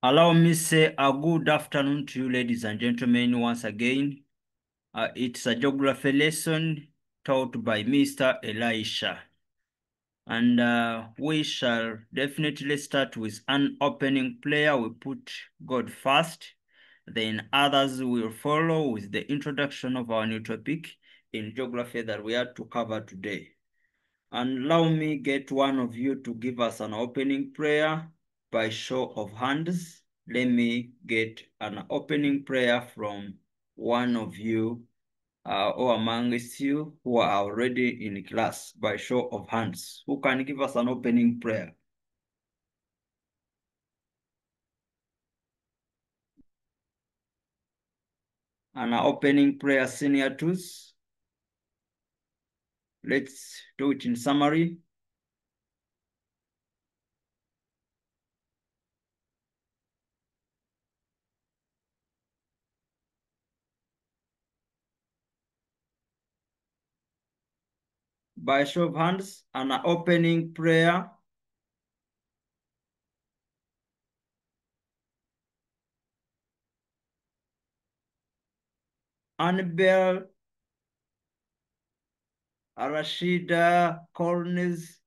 Allow me say a good afternoon to you, ladies and gentlemen, once again. It's a geography lesson taught by Mr. Elisha. And we shall definitely start with an opening prayer. We put God first. Then others will follow with the introduction of our new topic in geography that we are to cover today. And allow me get one of you to give us an opening prayer by show of hands. Let me get an opening prayer from one of you or amongst you who are already in class by show of hands. Who can give us an opening prayer? An opening prayer, senior twos. Let's do it in summary. By show of hands, an opening prayer. Annabelle, Rashida, Cornes,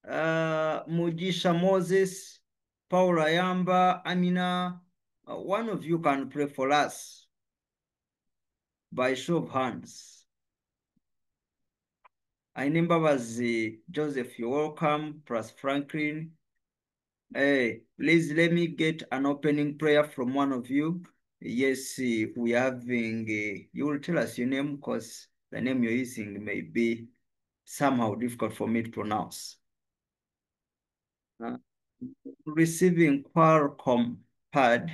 Mujisha Moses, Paula Yamba, Amina. One of you can pray for us by show of hands. I remember was Joseph, you're welcome, plus Franklin. Hey, please let me get an opening prayer from one of you. Yes, we are having, you will tell us your name because the name you're using may be somehow difficult for me to pronounce. Receiving Qualcomm pad.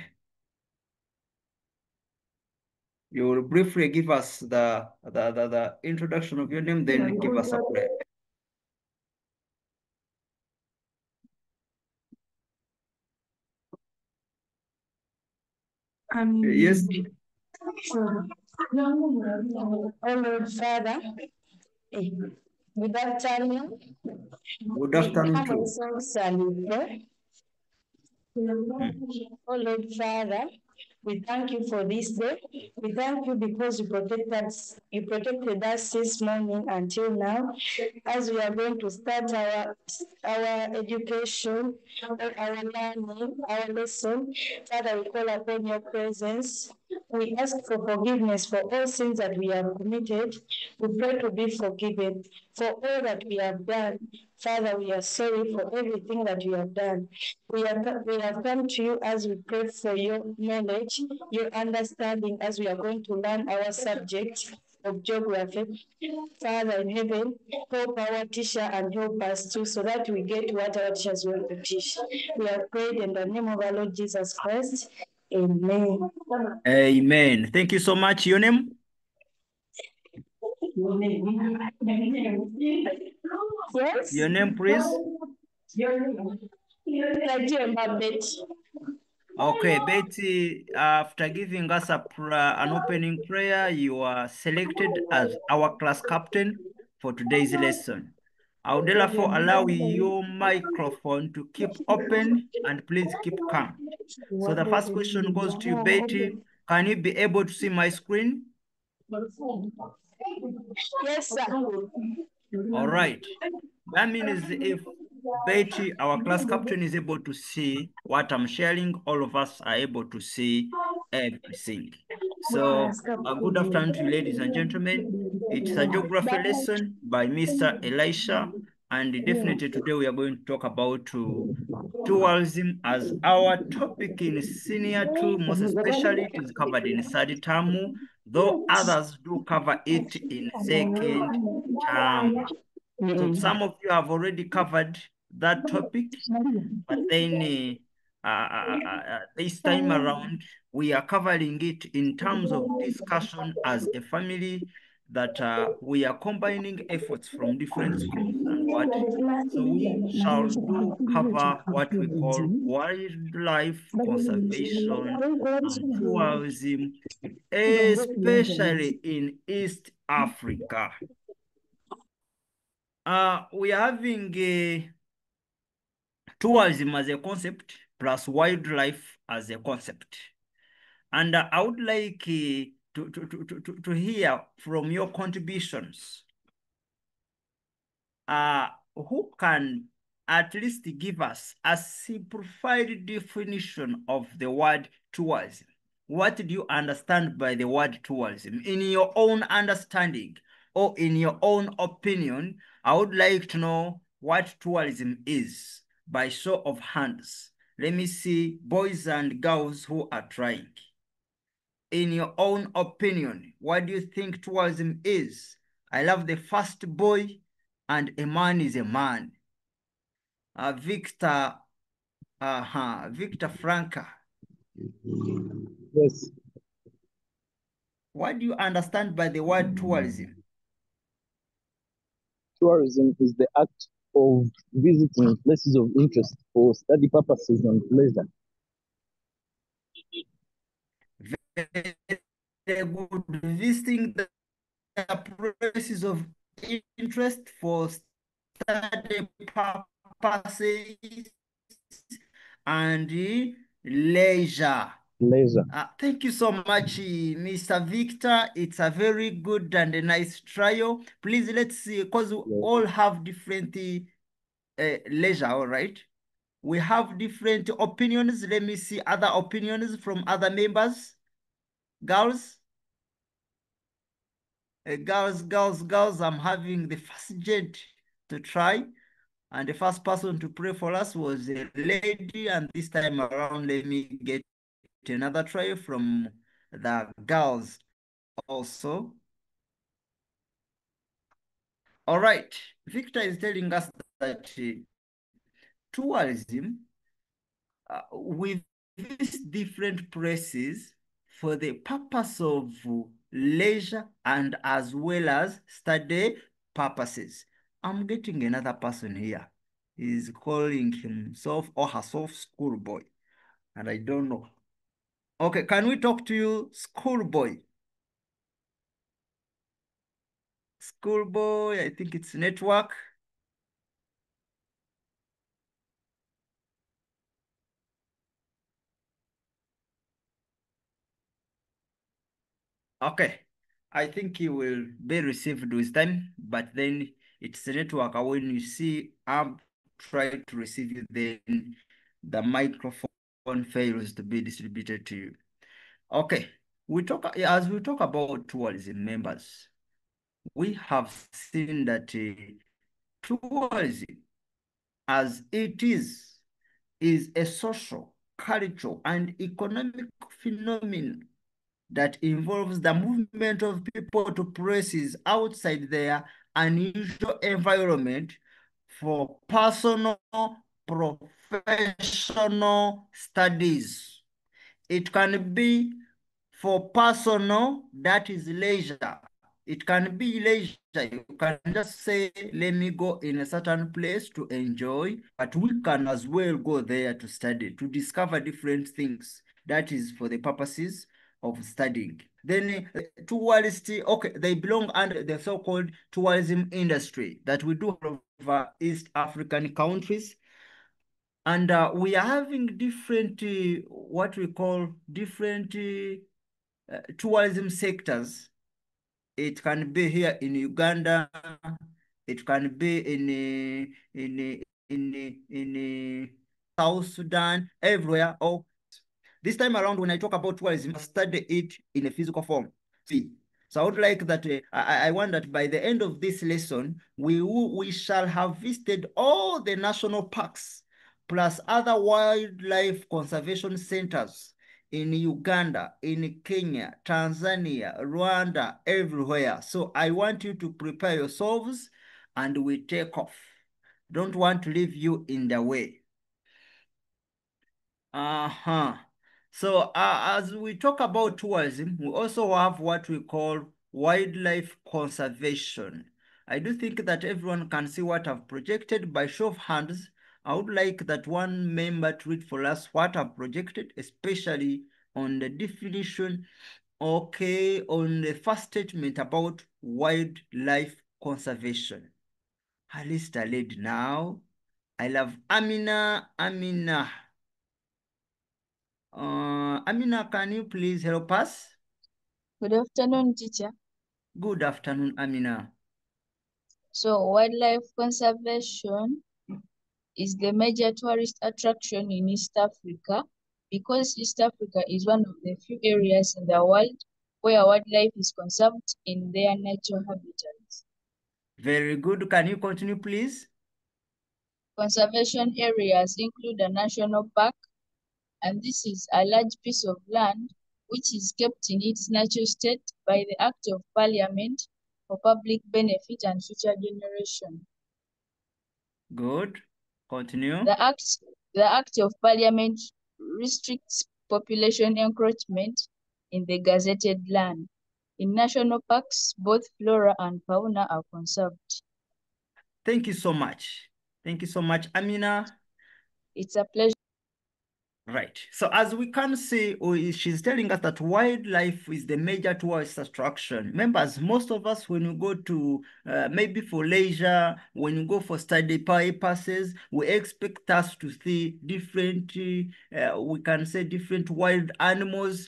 You will briefly give us the introduction of your name, then give us a prayer. Yes. Oh Lord Father, good afternoon. Good afternoon Humble too. souls and pray. Oh Lord Father, we thank you for this day. We thank you because you protected us this morning until now. As we are going to start our education, our learning, our lesson, Father, we call upon your presence. We ask for forgiveness for all sins that we have committed. We pray to be forgiven for all that we have done. Father, we are sorry for everything that we have done. We have come to you as we pray for your knowledge, your understanding as we are going to learn our subject of geography. Father in heaven, help our teacher and help us too so that we get what our teachers want to teach. We have prayed in the name of our Lord Jesus Christ. Amen. Amen. Thank you so much. Your name? Yes? Your name, please? Okay, Betty, after giving us an opening prayer, you are selected as our class captain for today's lesson. I would therefore allow your microphone to keep open and please keep calm. So the first question goes to you, Betty. Can you be able to see my screen? Yes, sir. All right. That means if Betty, our class captain, is able to see what I'm sharing, all of us are able to see everything. So, a good afternoon to you, ladies and gentlemen. It's a geography lesson by Mr. Elisha, and definitely today we are going to talk about tourism as our topic in senior two, most especially it is covered in third term, though others do cover it in second term. So some of you have already covered that topic, but then this time around, we are covering it in terms of discussion as a family that we are combining efforts from different schools and what. So we shall do cover what we call wildlife conservation and tourism, especially in East Africa. We are having tourism as a concept. plus wildlife as a concept. And I would like to hear from your contributions. Who can at least give us a simplified definition of the word tourism? What do you understand by the word tourism? In your own understanding or in your own opinion, I would like to know what tourism is by show of hands. Let me see boys and girls who are trying. In your own opinion, what do you think tourism is? I love the first boy, and a man is a man. Victor, Victor Franca. Yes. What do you understand by the word tourism? Tourism is the act of visiting places of interest for study purposes and pleasure. Very good. Visiting the places of interest for study purposes and leisure. Leisure. Thank you so much, Mr. Victor. It's a very good and a nice trial. Please, let's see, because we all have different leisure, all right? We have different opinions. Let me see other opinions from other members. Girls? Girls, I'm having the first gent to try. And the first person to pray for us was a lady. And this time around, let me get another try from the girls also. All right, Victor is telling us that tourism with these different places for the purpose of leisure and as well as study purposes. I'm getting another person here. He's calling himself or herself schoolboy, and I don't know. Okay, can we talk to you, schoolboy? Schoolboy, I think it's network. Okay, I think he will be received with time, but then it's a network. When you see I'm trying to receive you, then the microphone fails to be distributed to you. Okay, as we talk about tourism members, we have seen that tourism as it is a social, cultural, and economic phenomenon that involves the movement of people to places outside their unusual environment for personal, professional studies. It can be for personal, that is leisure. It can be leisure. You can just say, let me go in a certain place to enjoy, but we can as well go there to study, to discover different things. That is for the purposes of studying. Then tourist, okay, they belong under the so-called tourism industry that we do over East African countries. And we are having different, what we call different tourism sectors. It can be here in Uganda. It can be in South Sudan, everywhere. Or this time around, when I talk about tourism, I study it in a physical form. See, so I would like that. I want that by the end of this lesson, we shall have visited all the national parks plus other wildlife conservation centers in Uganda, in Kenya, Tanzania, Rwanda, everywhere. So I want you to prepare yourselves and we take off. Don't want to leave you in the way. Uh-huh. So as we talk about tourism, we also have what we call wildlife conservation. I do think that everyone can see what I've projected. By show of hands, I would like that one member to read for us what I've projected, especially on the definition, okay, on the first statement about wildlife conservation. Alista led now. I love Amina. Amina, can you please help us? Good afternoon, teacher. Good afternoon, Amina. So wildlife conservation is the major tourist attraction in East Africa because East Africa is one of the few areas in the world where wildlife is conserved in their natural habitats. Very good. Can you continue, please? Conservation areas include a national park, and this is a large piece of land which is kept in its natural state by the Act of Parliament for public benefit and future generation. Good. Continue. The Act of Parliament restricts population encroachment in the gazetted land. In national parks, both flora and fauna are conserved. Thank you so much. Thank you so much, Amina. It's a pleasure. Right. So as we can see, she's telling us that wildlife is the major tourist attraction. Members, most of us, when we go to maybe for leisure, when you go for study purposes, we expect us to see different, we can say different wild animals.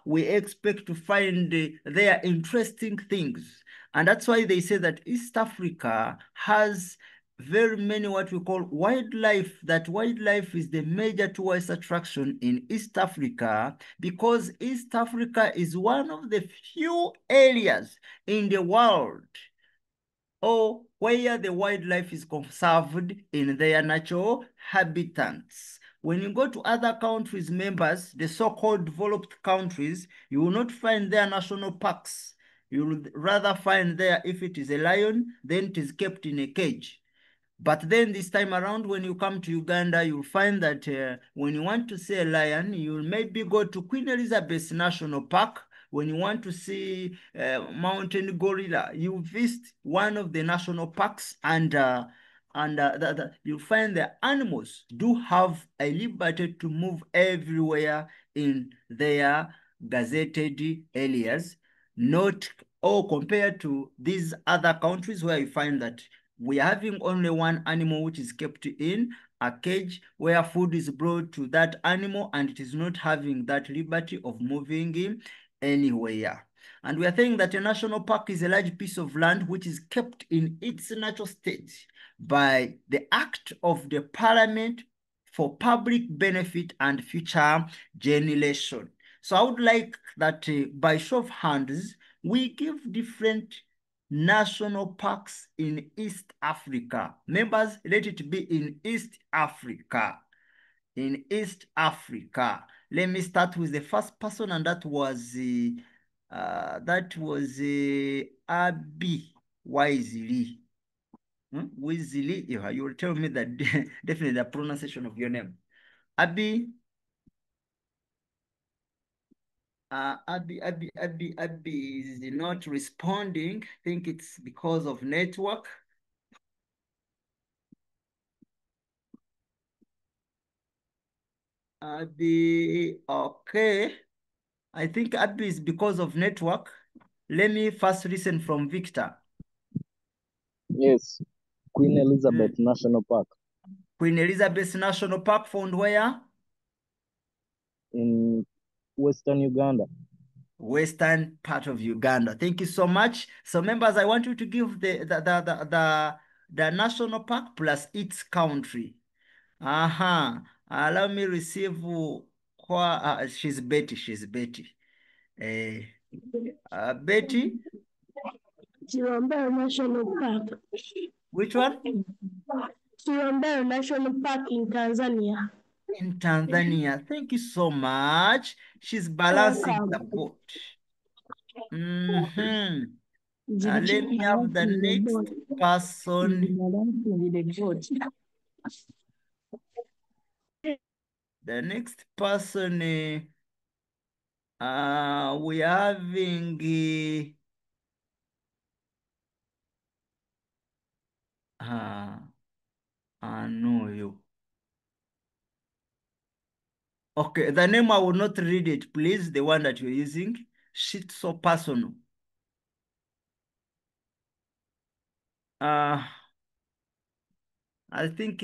We expect to find their interesting things. And that's why they say that East Africa has very many what we call wildlife. That wildlife is the major tourist attraction in East Africa because East Africa is one of the few areas in the world where the wildlife is conserved in their natural habitats. When you go to other countries, members, the so-called developed countries, you will not find their national parks. You will rather find there, if it is a lion, then it is kept in a cage. But then this time around, when you come to Uganda, you'll find that when you want to see a lion, you'll maybe go to Queen Elizabeth National Park. When you want to see mountain gorilla, you visit one of the national parks, and you'll find the animals do have a liberty to move everywhere in their gazetted areas, not all compared to these other countries where you find that we are having only one animal which is kept in a cage where food is brought to that animal and it is not having that liberty of moving anywhere. And we are saying that a national park is a large piece of land which is kept in its natural state by the act of the parliament for public benefit and future generation. So I would like that by show of hands, we give different national parks in East Africa. Members, let it be in East Africa. In East Africa. Let me start with the first person, and that was Abi Wisely. Wisely, you will tell me that definitely the pronunciation of your name. Abi. Abby is not responding. I think it's because of network. Abby, okay. I think Abby is because of network. Let me first listen from Victor. Yes, Queen Elizabeth National Park Queen Elizabeth National Park found where? in Western Uganda. Western part of Uganda. Thank you so much. So members, I want you to give the national park plus its country. Allow me receive she's Betty. She's Betty. Betty. Kilombero National Park. Which one? Kilombero National Park in Tanzania. In Tanzania. Thank you so much. She's balancing the boat. Let me have the next person. The next person, we are having I know you. Okay, the name I will not read it, please. The one that you're using. Shit, so personal. I think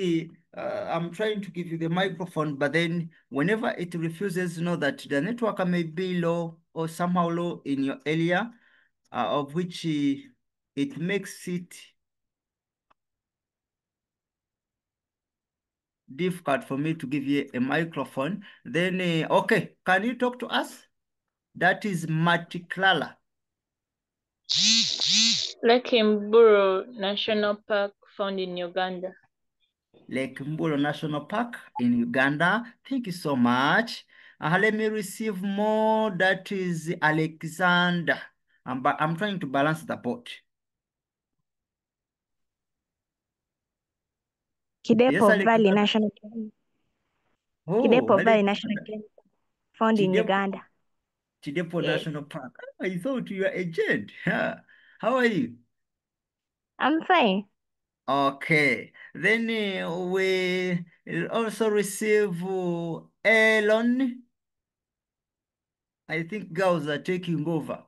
I'm trying to give you the microphone, but then whenever it refuses, know that the network may be low or somehow low in your area, of which it makes it difficult for me to give you a microphone. Then, okay, can you talk to us? That is Matiklala. Lake Mburo National Park found in Uganda. Lake Mburo National Park in Uganda. Thank you so much. Let me receive more. That is Alexander. I'm trying to balance the boat. Kidepo Yes, Valley Alexander. National Game. Oh, Kidepo Valley Alexander. National Game found in Uganda. Chidepo Yes. National Park. I thought you were a gent. How are you? I'm fine. Okay. Then we also receive Elon. I think girls are taking over.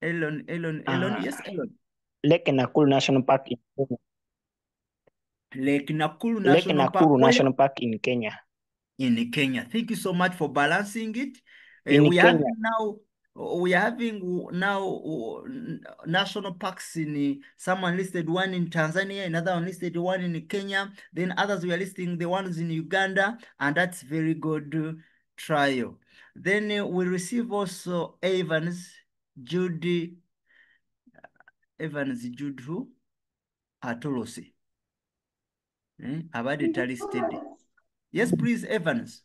Elon. Yes, Elon. Lake Nakuru National Park in Kenya. Lake Nakuru Lake National Park. Nakuru Where? National Park in Kenya. In Kenya. Thank you so much for balancing it. In We are Kenya. having now. We are having now national parks in someone listed one in Tanzania, another one listed one in Kenya, then others we are listing the ones in Uganda, and that's very good trial. Then we receive also Jude who? Atolosi. About it listed. Yes, please, Evans.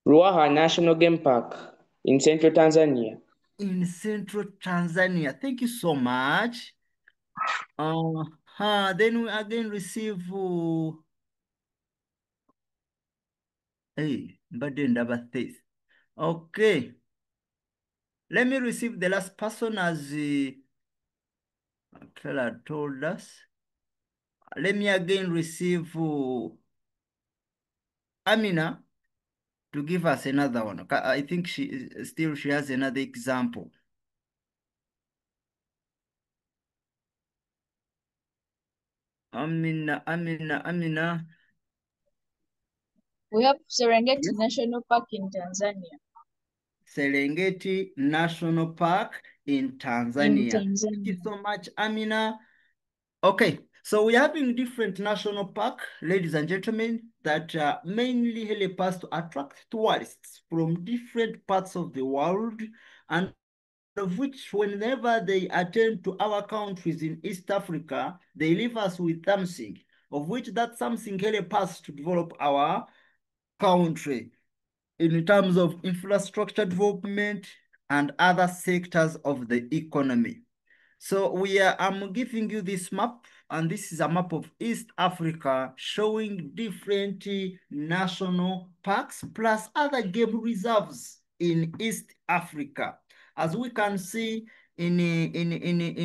Ruaha National Game Park in central Tanzania. In central Tanzania. Thank you so much. Then we again receive number 3. Okay. Let me receive the last person as Kela told us. Let me again receive Amina to give us another one. I think she has another example. Amina. We have Serengeti Yes. National Park in Tanzania. Serengeti National Park in Tanzania. Thank you so much, Amina. Okay, so we're having different national park, ladies and gentlemen, that mainly help us to attract tourists from different parts of the world, and of which whenever they attend to our countries in East Africa, they leave us with something, of which that something help us to develop our country in terms of infrastructure development and other sectors of the economy. So I'm giving you this map, and this is a map of East Africa showing different national parks plus other game reserves in East Africa. As we can see in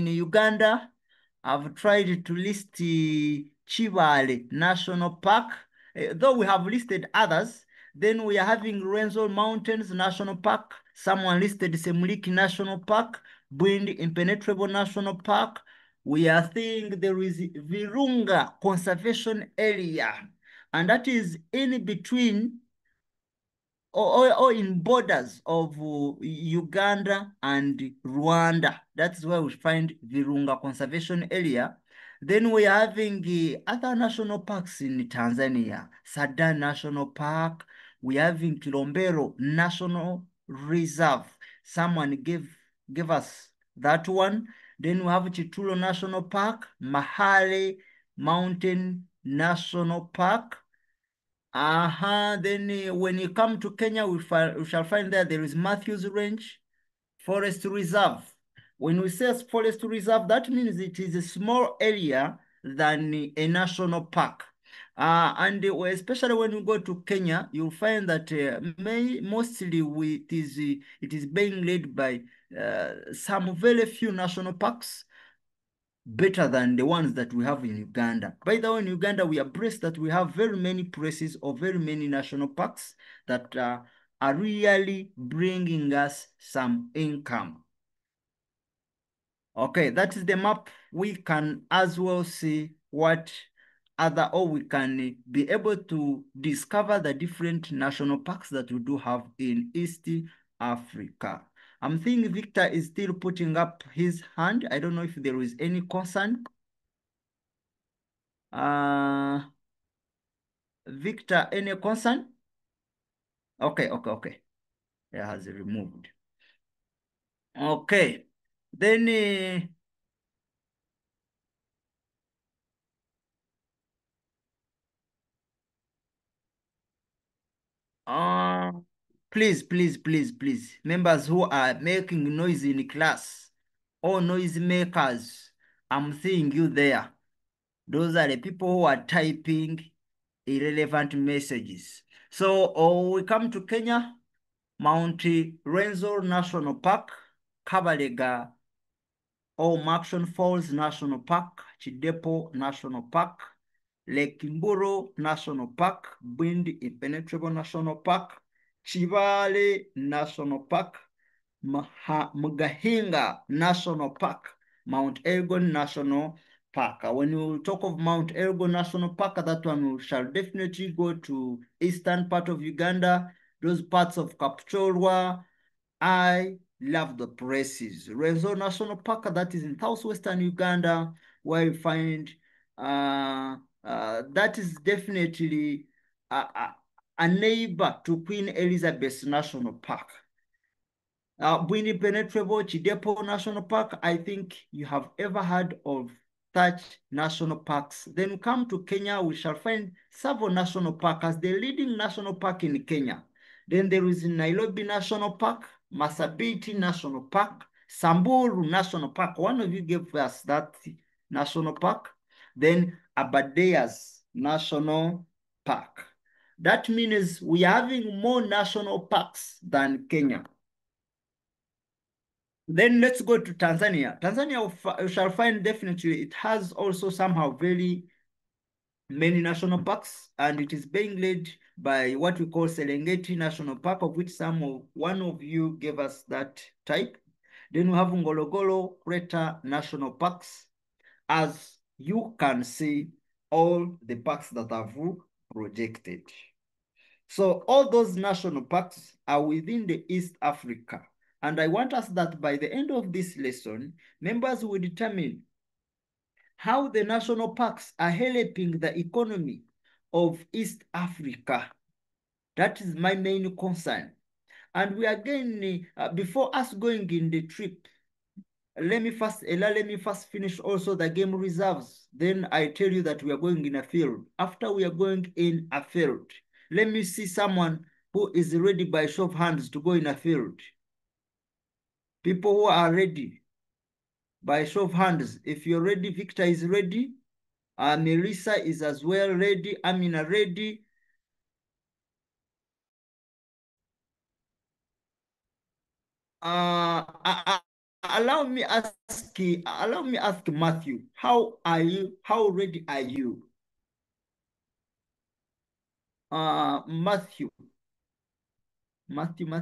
Uganda, I've tried to list Chivale National Park, though we have listed others. Then we are having Renzo Mountains National Park. Someone listed Semuliki National Park, Bwindi Impenetrable National Park. We are seeing there is Virunga Conservation Area, and that is in between or in borders of Uganda and Rwanda. That's where we find Virunga Conservation Area. Then we are having other national parks in Tanzania. Sadan National Park. We are having Kilombero National Reserve. Someone gave us that one. Then we have Chitulo National Park, Mahale Mountain National Park. Then when you come to Kenya, we shall find there is Matthews Range Forest Reserve. When we say forest reserve, that means it is a small area than a national park. And especially when you go to Kenya, you'll find that mostly it is being led by some very few national parks, better than the ones that we have in Uganda. By the way, in Uganda, we are blessed that we have very many places or very many national parks that are really bringing us some income. Okay, that is the map. We can as well see what other, or we can be able to discover the different national parks that we do have in East Africa. I'm thinking Victor is still putting up his hand. I don't know if there is any concern. Victor, any concern? Okay. It has removed. Okay. Then please, members who are making noise in class, all noise makers, I'm seeing you there. Those are the people who are typing irrelevant messages. So we come to Kenya, Mount Renzo National Park, Kabalega or Marshall Falls National Park, Chidepo National Park, Lake Mburo National Park, Bwindi Impenetrable National Park, Chivale National Park, Mugahinga National Park, Mount Elgon National Park. When you talk of Mount Elgon National Park, that one we shall definitely go to eastern part of Uganda, those parts of Kapchorwa. I love the places. Renzo National Park, that is in southwestern Uganda, where you find that is definitely a neighbor to Queen Elizabeth National Park. Bwindi Penetrable Chidepo National Park, I think you have ever heard of such national parks. Then we come to Kenya, we shall find Tsavo National Park as the leading national park in Kenya. Then there is Nairobi National Park, Masabiti National Park, Samburu National Park. One of you gave us that national park. Then Aberdares National Park. That means we are having more national parks than Kenya. Then let's go to Tanzania. Tanzania, you shall find definitely it has also somehow very many national parks, and it is being led by what we call Serengeti National Park, of which one of you gave us that type. Then we have Ngorongoro Crater National Parks. As you can see, all the parks that have projected. So all those national parks are within the East Africa. And I want us that by the end of this lesson, members will determine how the national parks are helping the economy of East Africa. That is my main concern. And we again, before us going in the trip, let me first finish also the game reserves. Then I tell you that we are going in a field. After we are going in a field, let me see someone who is ready by show of hands to go in a field. People who are ready by show of hands. If you're ready, Victor is ready. Melissa is as well ready. Amina ready. Allow me ask Matthew, how are you? How ready are you? Matthew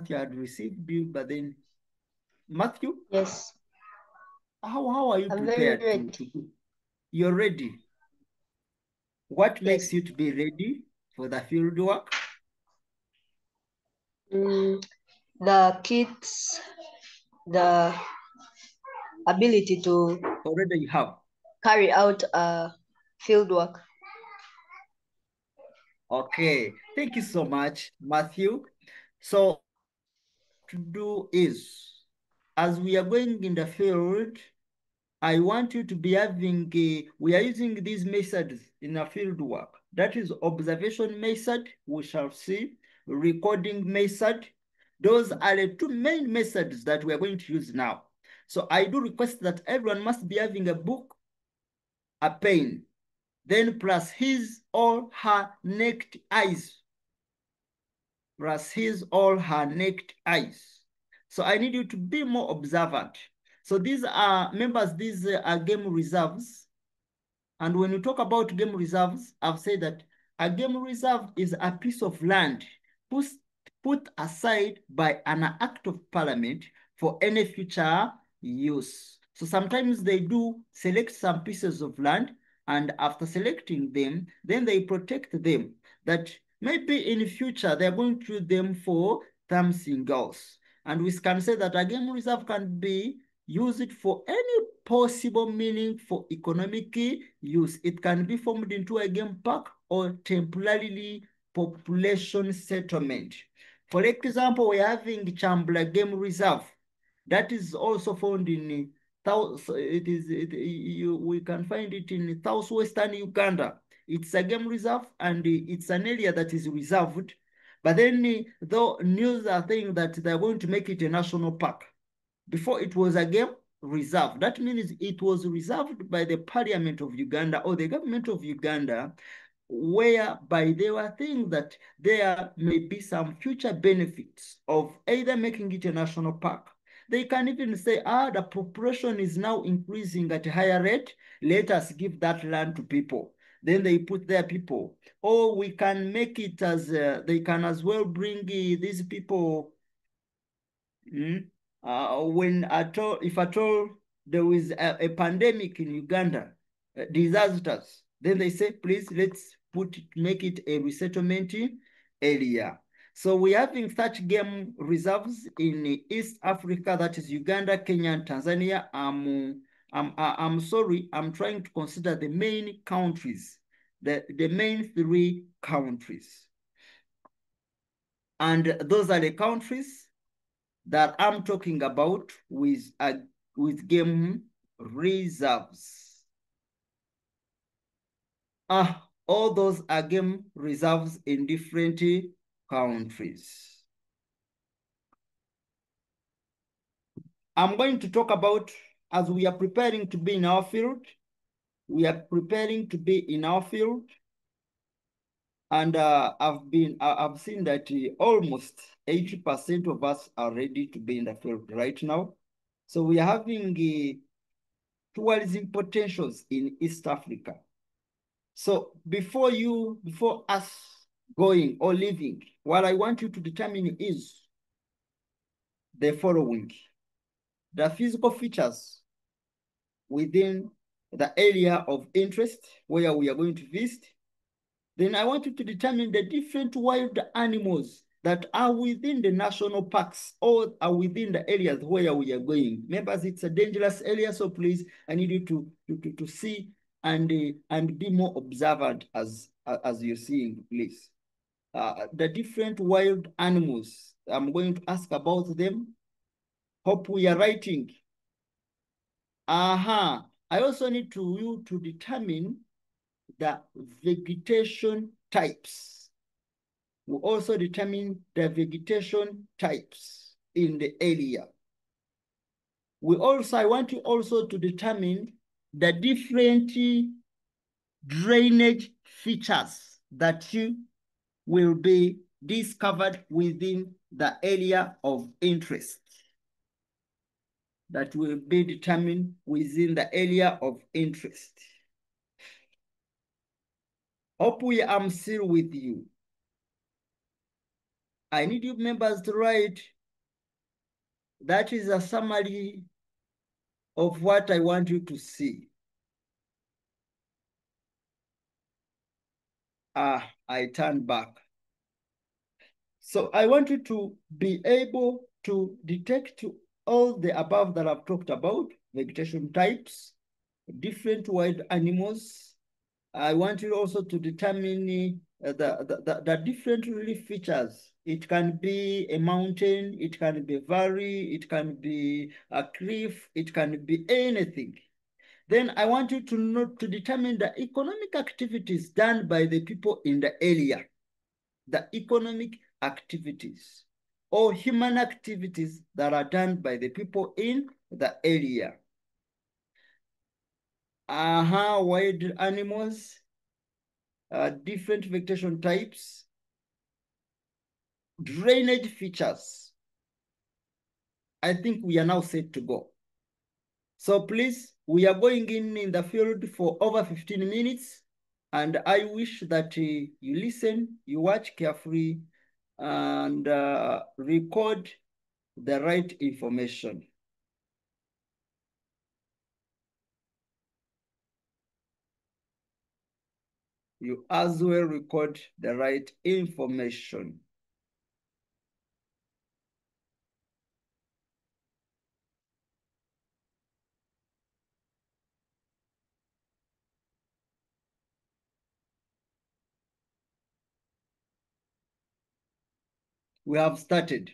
had received you, but then Matthew, Yes, how are you I'm very prepared ready. You're ready? What makes Yes. you to be ready for the field work? The kits, the ability to Already you have. carry out field work. Okay, thank you so much, Matthew. So to do is, as we are going in the field, I want you to be having we are using these methods in a field work. That is observation method, we shall see, recording method. Those are the two main methods that we are going to use now. So I do request that everyone must be having a book, a pen, then plus his or her naked eyes. Plus his or her naked eyes. So I need you to be more observant. So these are, members, these are game reserves. And when you talk about game reserves, I've said that a game reserve is a piece of land put aside by an act of parliament for any future use. So sometimes they do select some pieces of land And after selecting them, then they protect them. That maybe in the future they're going to use them for something else. And we can say that a game reserve can be used for any possible meaning for economic use. It can be formed into a game park or temporarily population settlement. For example, we're having Chambla Game Reserve. That is also found in we can find it in southwestern Uganda. It's a game reserve and it's an area that is reserved. But then the news are saying that they're going to make it a national park. Before it was a game reserve. That means it was reserved by the Parliament of Uganda or the government of Uganda, whereby they were thinking that there may be some future benefits of either making it a national park. They can even say, the population is now increasing at a higher rate. Let us give that land to people. Then they put their people. Or we can make it as, they can as well bring these people when if at all there is a pandemic in Uganda, disasters, then they say, please, let's make it a resettlement area. So we're having such game reserves in East Africa, that is Uganda, Kenya, and Tanzania. I'm sorry, I'm trying to consider the main countries, the main 3 countries. And those are the countries that I'm talking about with game reserves. All those are game reserves in different countries. I'm going to talk about, as we are preparing to be in our field, and I've seen that almost 80% of us are ready to be in the field right now. So we are having tourism potentials in East Africa. So before us going or leaving, what I want you to determine is the following: the physical features within the area of interest where we are going to visit. Then I want you to determine the different wild animals that are within the national parks or are within the areas where we are going. Remember, it's a dangerous area, so please, I need you to see and be more observant as you're seeing, please. The different wild animals, I'm going to ask about them. Hope we are writing. I also need you to determine the vegetation types. We also determine the vegetation types in the area. I want you also to determine the different drainage features that you will be discovered within the area of interest. That will be determined within the area of interest. Hope I'm still with you. I need you members to write. That is a summary of what I want you to see. I turn back. So I want you to be able to detect all the above that I've talked about: vegetation types, different wild animals. I want you also to determine the different relief features. It can be a mountain, it can be a valley, it can be a cliff, it can be anything. Then I want you to determine the economic activities done by the people in the area. The economic activities or human activities that are done by the people in the area. Wild animals, different vegetation types, drainage features. I think we are now set to go. So please, we are going in the field for over 15 minutes, and I wish that you listen, you watch carefully, and record the right information. you as well record the right information. We have started.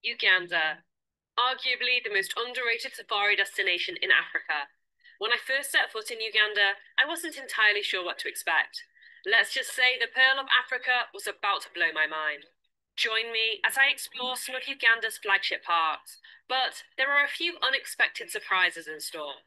Uganda, arguably the most underrated safari destination in Africa. When I first set foot in Uganda, I wasn't entirely sure what to expect. Let's just say the Pearl of Africa was about to blow my mind. Join me as I explore some of Uganda's flagship parks, but there are a few unexpected surprises in store.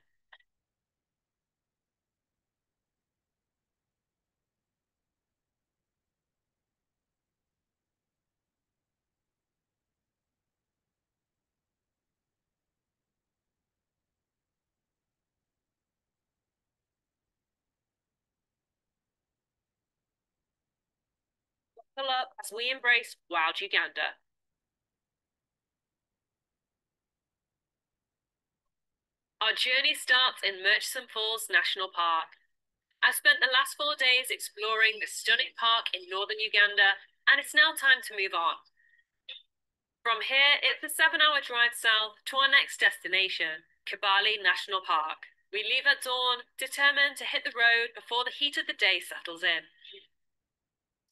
Buckle up as we embrace wild Uganda. Our journey starts in Murchison Falls National Park. I've spent the last 4 days exploring this stunning park in northern Uganda, and it's now time to move on. From here, it's a 7-hour drive south to our next destination, Kibale National Park. We leave at dawn, determined to hit the road before the heat of the day settles in.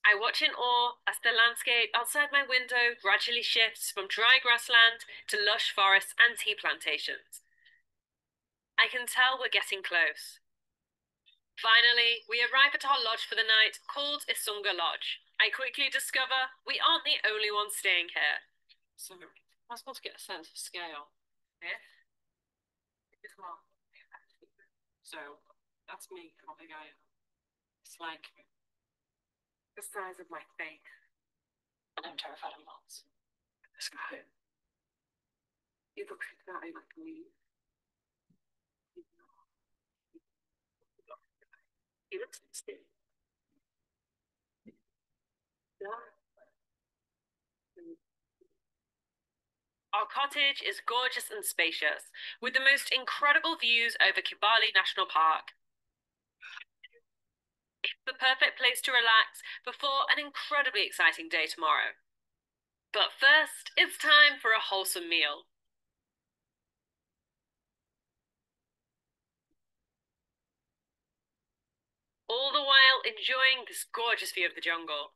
I watch in awe as the landscape outside my window gradually shifts from dry grassland to lush forests and tea plantations. I can tell we're getting close. Finally, we arrive at our lodge for the night, called Isunga Lodge. I quickly discover we aren't the only ones staying here. So, I was supposed to get a sense of scale. Yeah? So, that's me, how big I am. It's like the size of my face. I'm terrified of moths. This guy. You look exactly like me. He looks like Our cottage is gorgeous and spacious, with the most incredible views over Kibale National Park. It's the perfect place to relax before an incredibly exciting day tomorrow. But first, it's time for a wholesome meal. All the while enjoying this gorgeous view of the jungle.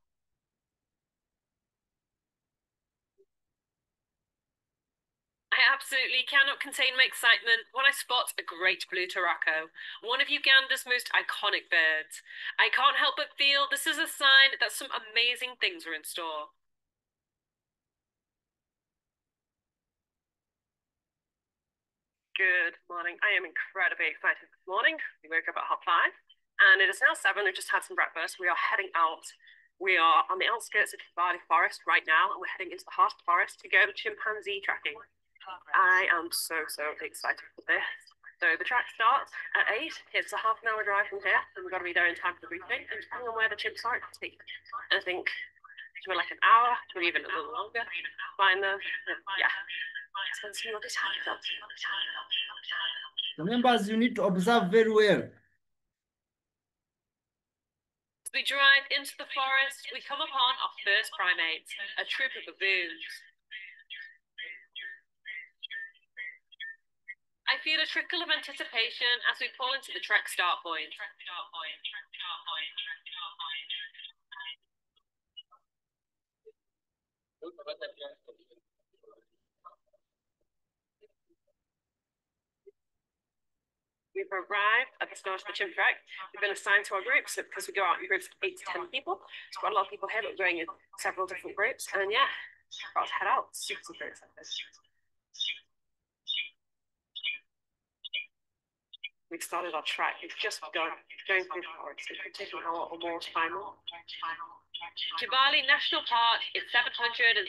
I absolutely cannot contain my excitement when I spot a great blue taraco, one of Uganda's most iconic birds. I can't help but feel this is a sign that some amazing things are in store. Good morning. I am incredibly excited this morning. We woke up at 5:30 and it is now 7. We've just had some breakfast. We are heading out. We are on the outskirts of Kibale Forest right now, and we're heading into the heart of the forest to go chimpanzee tracking. I am so excited for this. So the track starts at 8. It's a half-an-hour drive from here, and we've got to be there in time for the briefing. And depending on where the chimps are, it could take, I think, to like an hour, or even a little longer. Find them. Yeah. Spend some other time with them. Remember, you need to observe very well. As we drive into the forest, we come upon our first primates, a troop of baboons. I feel a trickle of anticipation as we pull into the trek start point. We've arrived at the start of the chimp trek. We've been assigned to our groups because we go out in groups of 8 to 10 people. There's quite a lot of people here, but we're going in several different groups. And yeah, about to head out. Super excited. We've started our trek. We've just begun going through the forest. It could take an hour or more to find them. Kibale National Park is 766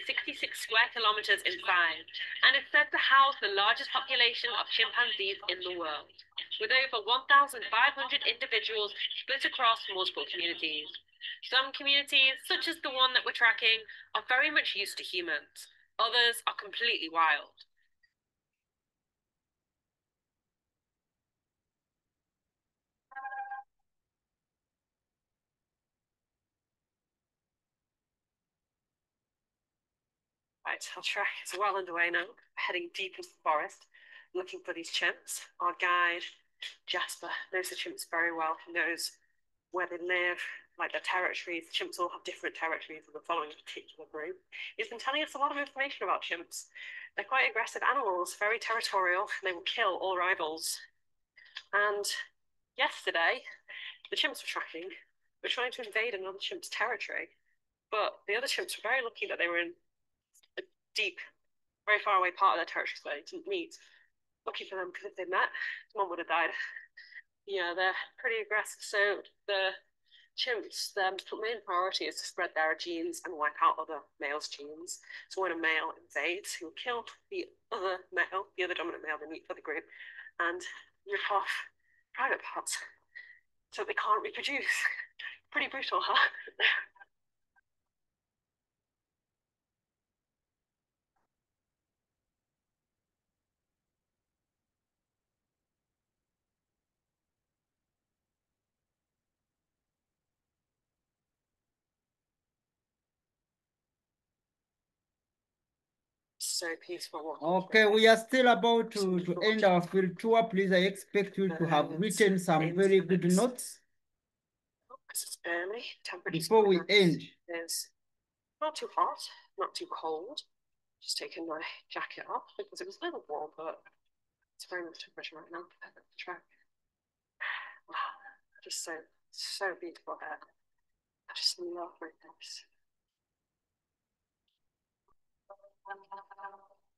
square kilometers in size and is said to house the largest population of chimpanzees in the world, with over 1,500 individuals split across multiple communities. Some communities, such as the one that we're tracking, are very much used to humans. Others are completely wild. Right, our trek is well underway now, heading deep into the forest, looking for these chimps. Our guide, Jasper, knows the chimps very well. He knows where they live, like their territories. The chimps all have different territories, and we're following a particular group. He's been telling us a lot of information about chimps. They're quite aggressive animals, very territorial, and they will kill all rivals. And yesterday, the chimps were trying to invade another chimp's territory. But the other chimps were very lucky that they were in a deep, very far away part of their territory, so they didn't meet. Lucky for them, because if they met, one would have died. Yeah, they're pretty aggressive. So the chimps, their main priority is to spread their genes and wipe out other males' genes. So when a male invades, he will kill the other male, the other dominant male in the other group, and rip off private parts so they can't reproduce. Pretty brutal, huh? So peaceful. Okay, we are still about to end our field tour. Please, I expect you to have written some very good notes It's early. before we end. It's not too hot, not too cold. Just taking my jacket off because it was a little warm, but it's very nice temperature right now. The track. Wow, just so beautiful here. I just love this.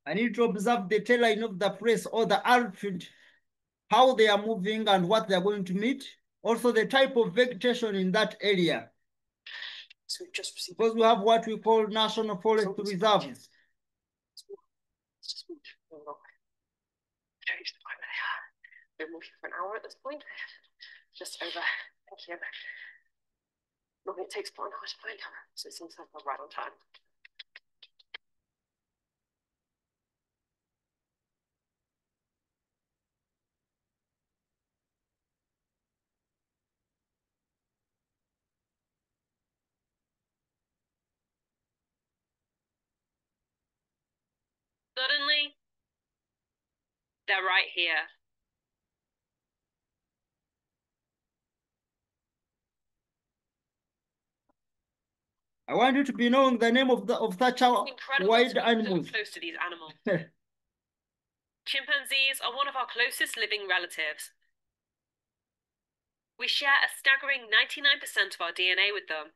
I need to observe the terrain of the place or the altitude, how they are moving and what they are going to meet. Also the type of vegetation in that area. So we've just received, because we have what we call national forest reserves. it's just look. Change the point they are. Been walking for an hour at this point. Just over. Thank you. Normally it takes about an hour to find, so it seems like we're right on time. Suddenly, they're right here. I want you to be knowing the name of such wild animals. Close to these animals. Chimpanzees are one of our closest living relatives. We share a staggering 99% of our DNA with them.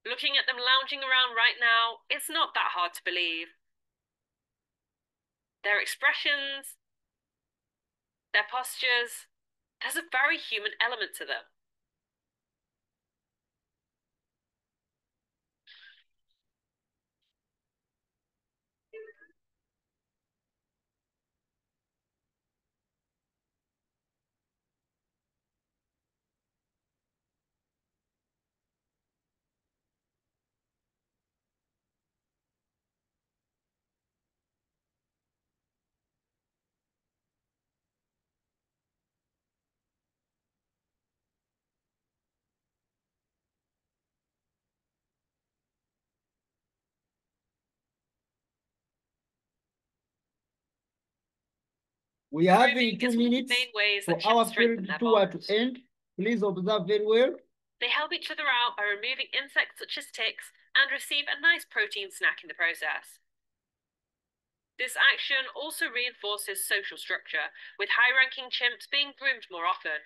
Looking at them lounging around right now, it's not that hard to believe. Their expressions, their postures, there's a very human element to them. We are having 2 minutes for our field tour to end. Please observe very well. They help each other out by removing insects such as ticks and receive a nice protein snack in the process. This action also reinforces social structure, with high-ranking chimps being groomed more often.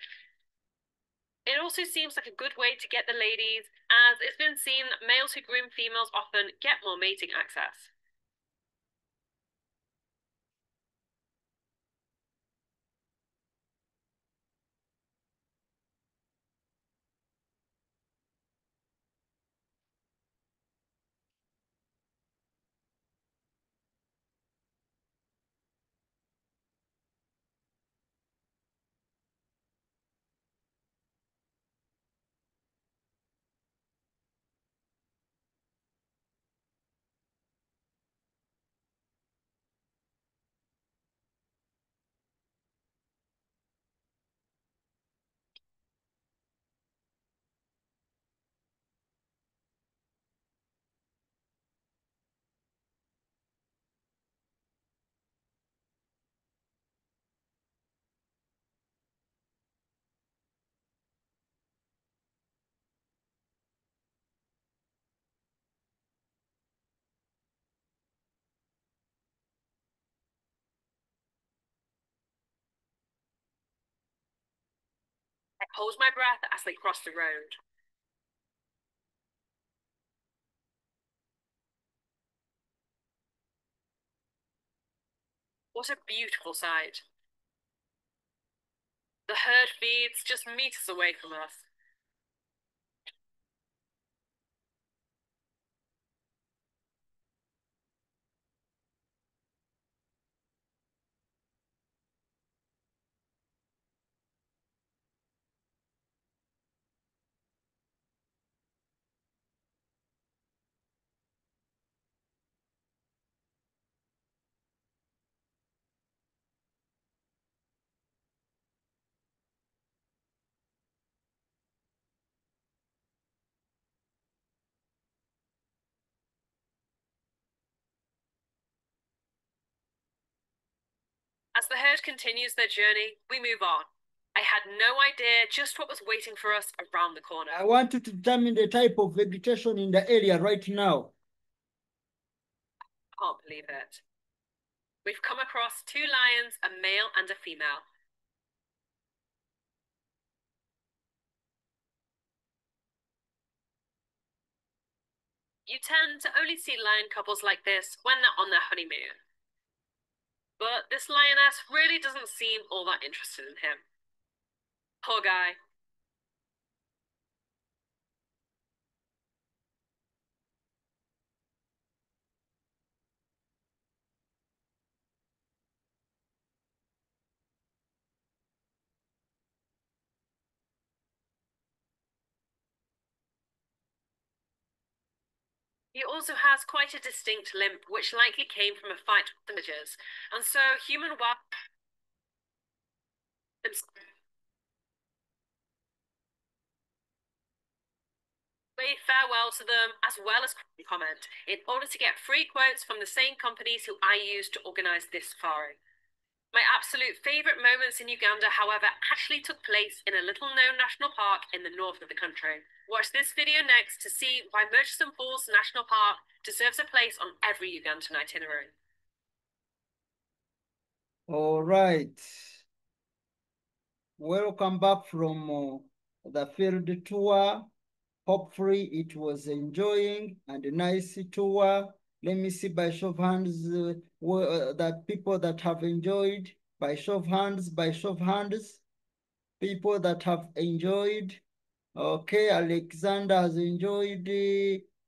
It also seems like a good way to get the ladies, as it's been seen that males who groom females often get more mating access. hold my breath as they cross the road. What a beautiful sight. The herd feeds just meters away from us. As the herd continues their journey, we move on. I had no idea just what was waiting for us around the corner. I want you to determine the type of vegetation in the area right now. Can't believe it. We've come across 2 lions, a male and a female. You tend to only see lion couples like this when they're on their honeymoon. But this lioness really doesn't seem all that interested in him. Poor guy. He also has quite a distinct limp, which likely came from a fight with the villagers, and so human wave farewell to them as well as comment in order to get free quotes from the same companies who I used to organise this safari. My absolute favourite moments in Uganda, however, actually took place in a little-known national park in the north of the country. Watch this video next to see why Murchison Falls National Park deserves a place on every Ugandan itinerary. All right. Welcome back from the field tour. Hopefully it was enjoying and a nice tour. Let me see by show of hands that people that have enjoyed. By show of hands, by show of hands. People that have enjoyed. Okay, Alexander has enjoyed.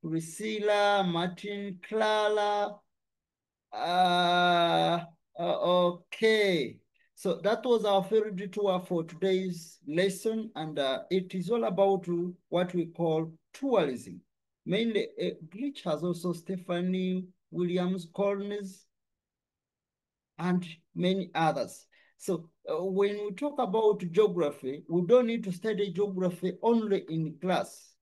Priscilla, Martin, Clara. Okay. So that was our field tour for today's lesson, and it is all about what we call tourism. Mainly, Glitch has also Stephanie Williams Collins and many others. So when we talk about geography, we don't need to study geography only in class.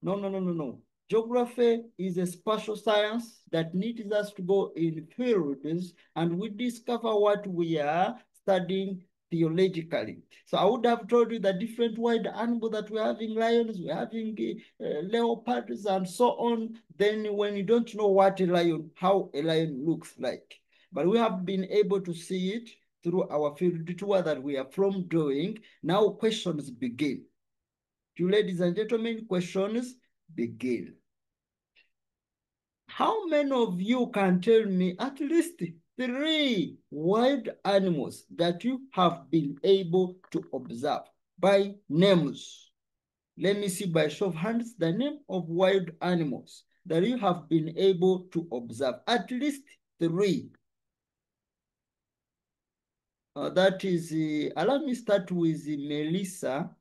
No. Geography is a spatial science that needs us to go in fields and we discover what we are studying theologically. So I would have told you the different wild animals that we're having: lions, we're having leopards, and so on. Then when you don't know what a lion, how a lion looks like. But we have been able to see it through our field tour that we are from doing. Now questions begin. You ladies and gentlemen, questions begin. How many of you can tell me at least 3 wild animals that you have been able to observe by names? Let me see by show of hands the name of wild animals that you have been able to observe. At least 3. That is, allow me start with Melissa.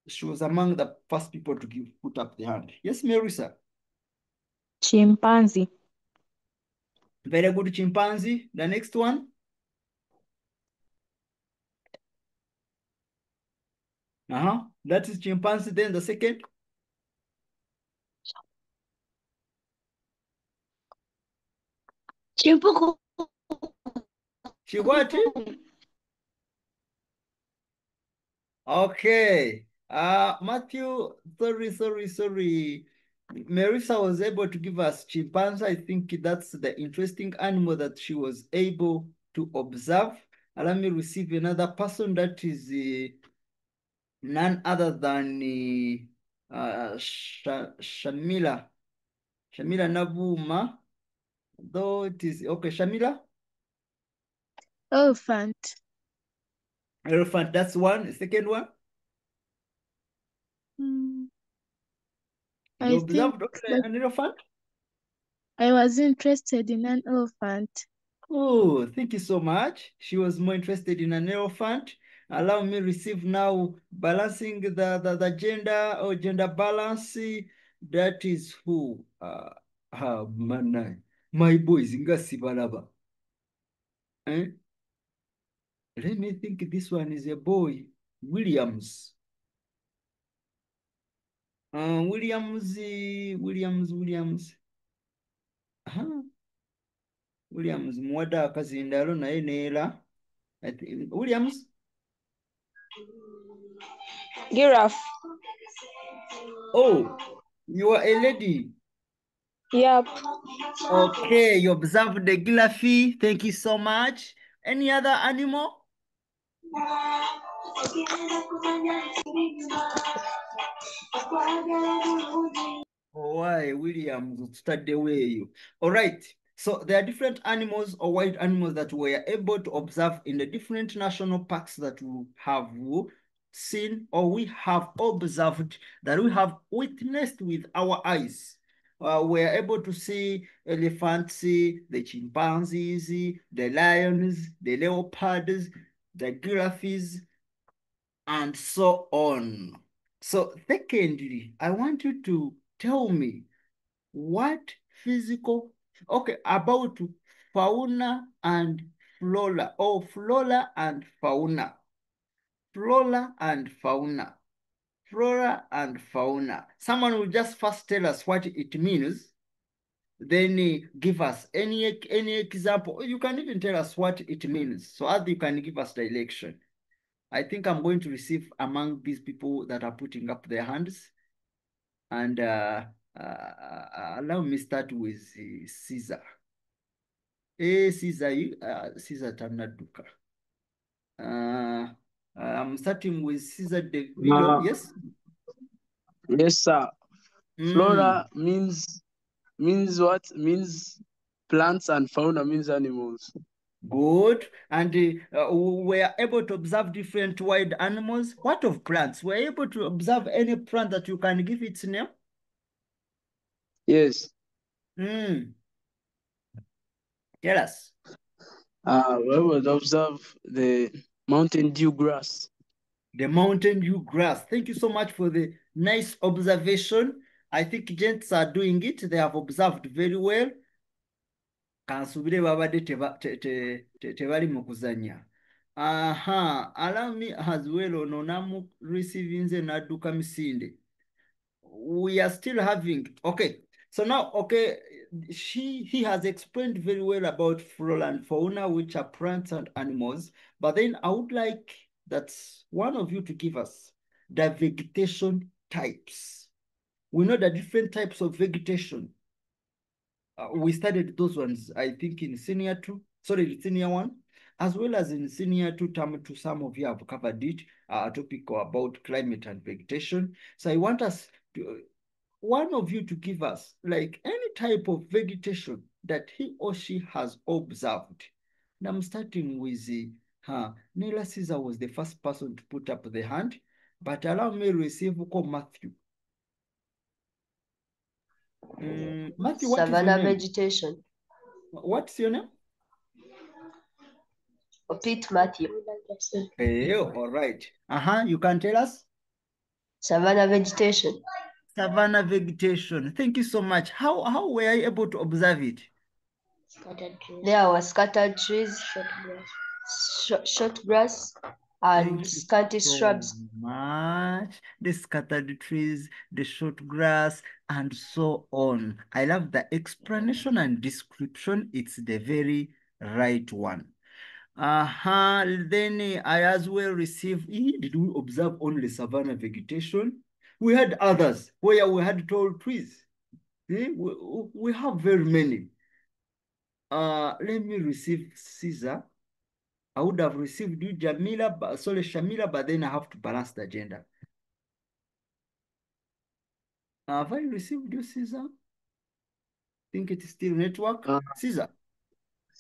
She was among the first people to put up the hand. Yes, Melissa. Chimpanzee. Very good, chimpanzee. The next one. That is chimpanzee. Then the second. Chimpuku. What? Okay. Matthew, sorry. Marissa was able to give us chimpanzee. I think that's the interesting animal that she was able to observe. Allow me receive another person that is none other than Shamila. Shamila Nabuma. Though it is okay, Shamila. Elephant. Elephant, that's one. The second one. You I observed think that an elephant? I was interested in an elephant. Oh, thank you so much. She was more interested in an elephant. Allow me receive now balancing the gender or gender balance. That is who? Man, my boys, Ngasibalaba. Eh? Let me think this one is a boy. Williams. Williams. Huh? Williams muwada akazindalo naye neera. Williams. Giraffe. Oh, you are a lady. Yep. Okay, you observed the giraffe. Thank you so much. Any other animal? Why, Williams, study away you. All right. So there are different animals or wild animals that we are able to observe in the different national parks that we have seen or we have observed, that we have witnessed with our eyes. We are able to see elephants, the chimpanzees, the lions, the leopards, the giraffes, and so on. So secondly, I want you to tell me what physical, okay, about fauna and flora, or flora and fauna. Flora and fauna. Flora and fauna. Someone will just first tell us what it means, then give us any example. You can even tell us what it means, so as you can give us direction. I think I'm going to receive among these people that are putting up their hands. And allow me start with Caesar. Hey, Caesar, Caesar Tanaduka. I'm starting with Caesar De Vilo. Yes? Yes, sir. Flora means what? Means plants, and fauna means animals. Good. And we were able to observe different wild animals. What of plants? Were you able to observe any plant that you can give its name? Yes. Tell us. We would observe the mountain dew grass. The mountain dew grass. Thank you so much for the nice observation. I think gents are doing it. They have observed very well. Kansubire babadde tebali mu kuzannya. Aha, allow me as well ono namu receiving n'adduka misinde. We are still having, okay. So now, okay, he has explained very well about flora and fauna, which are plants and animals. But then I would like that one of you to give us the vegetation types. We know the different types of vegetation. We studied those ones, I think, in senior 2, sorry, senior 1, as well as in senior 2, term 2, some of you have covered it, a topic about climate and vegetation. So I want us to, one of you to give us like any type of vegetation that he or she has observed. And I'm starting with Nela Caesar was the first person to put up the hand, but allow me to receive Matthew. Matthew, what is your Savannah name? vegetation. What's your name? Pete Matthew. Hey, all right. You can tell us? Savannah vegetation. Savannah vegetation. Thank you so much. How were you able to observe it? There were scattered trees, short grass, and scanty shrubs. Much. The scattered trees, the short grass, and so on. I love the explanation and description. It's the very right one. Then I as well received, did we observe only savanna vegetation? We had others where we had tall trees. We have very many. Let me receive Caesar. I would have received you, Jamila, but sorry, Shamila, but then I have to balance the gender. Have I received you, Caesar? Think it is still network? Caesar?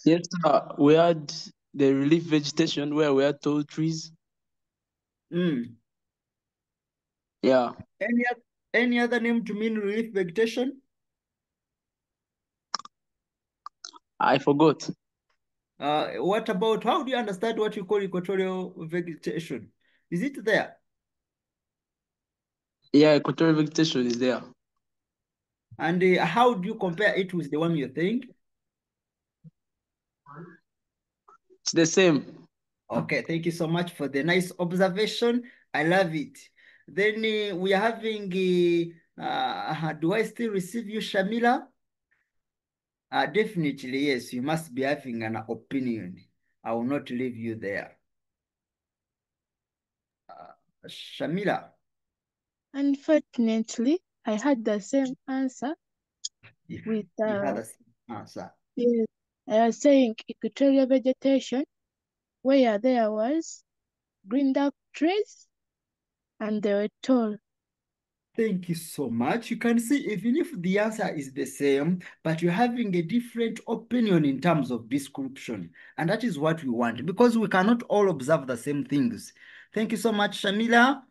Yes, sir. We had the relief vegetation where we had tall trees. Yeah. Any other name to mean relief vegetation? I forgot. What about, how do you understand what you call equatorial vegetation? Is it there? Yeah, equatorial vegetation is there. And how do you compare it with the one you think? It's the same. Okay, thank you so much for the nice observation. I love it. Then we are having, do I still receive you, Shamila? Definitely, yes, you must be having an opinion. I will not leave you there. Shamila. Unfortunately, I had the same answer. You had the same answer. Yes, I was saying equatorial vegetation, where there was green dark trees and they were tall. Thank you so much. You can see even if the answer is the same, but you're having a different opinion in terms of description. And that is what we want because we cannot all observe the same things. Thank you so much, Shamila.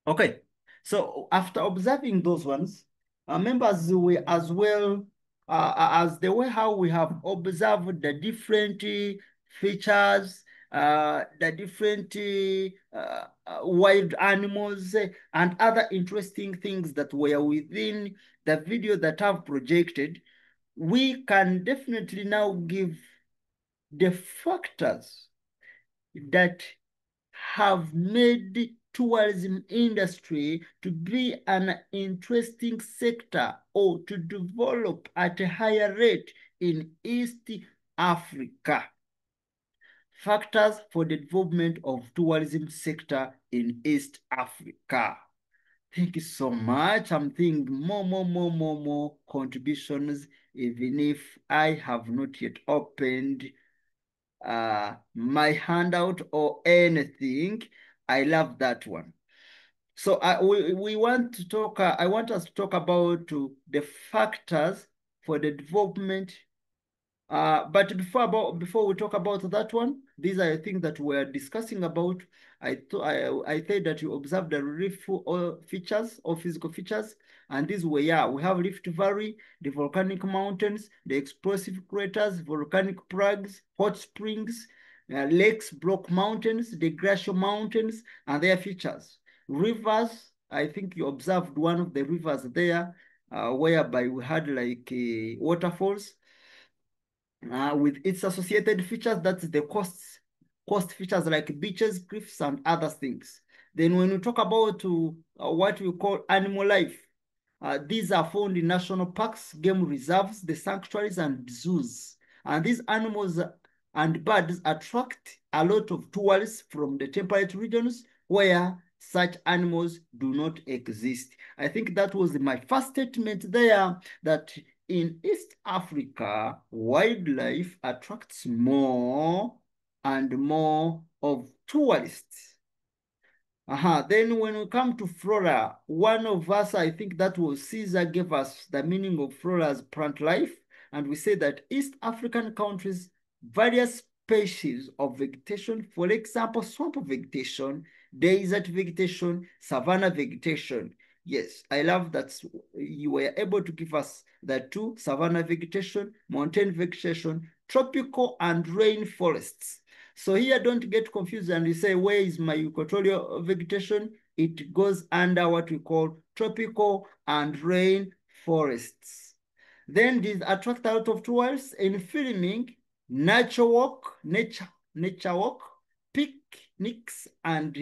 Okay, so after observing those ones, members, we as well as the way how we have observed the different features, the different wild animals and other interesting things that were within the video that I've projected, we can definitely now give the factors that have made tourism industry to be an interesting sector or to develop at a higher rate in East Africa. Factors for the development of tourism sector in East Africa. Thank you so much. I'm thinking more contributions, even if I have not yet opened my handout or anything. I love that one. So we want to talk, I want us to talk about the factors for the development. But before we talk about that one, these are things that we're discussing about. I said that you observe the relief features or physical features, and these were, yeah, we have Rift Valley, the volcanic mountains, the explosive craters, volcanic plugs, hot springs, lakes, block mountains, the glacial mountains, and their features. Rivers, I think you observed one of the rivers there, whereby we had like waterfalls with its associated features, that's the coast features like beaches, cliffs, and other things. Then when we talk about what we call animal life, these are found in national parks, game reserves, the sanctuaries, and zoos. And these animals and birds attract a lot of tourists from the temperate regions where such animals do not exist. I think that was my first statement there, that in East Africa, wildlife attracts more and more of tourists. Then when we come to flora, one of us, I think that was Caesar, gave us the meaning of flora as plant life. And we say that East African countries, various species of vegetation, for example, swamp vegetation, desert vegetation, savanna vegetation. Yes, I love that you were able to give us the two: savanna vegetation, mountain vegetation, tropical and rainforests. So here, don't get confused and you say, where is my equatorial vegetation? It goes under what we call tropical and rain forests. Then these attract a lot of tourists in filming, nature walk, picnics, and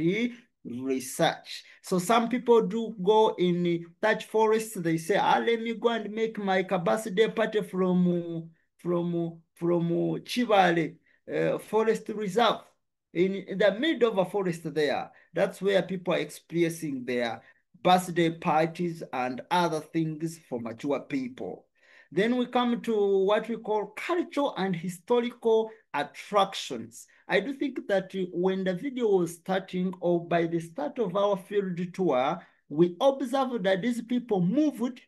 research. So some people do go in such forests. They say, let me go and make my birthday party from Chivale Forest Reserve. In the middle of a forest there, that's where people are experiencing their birthday parties and other things for mature people. Then we come to what we call cultural and historical attractions. I do think that when the video was starting, or by the start of our field tour, we observed that these people moved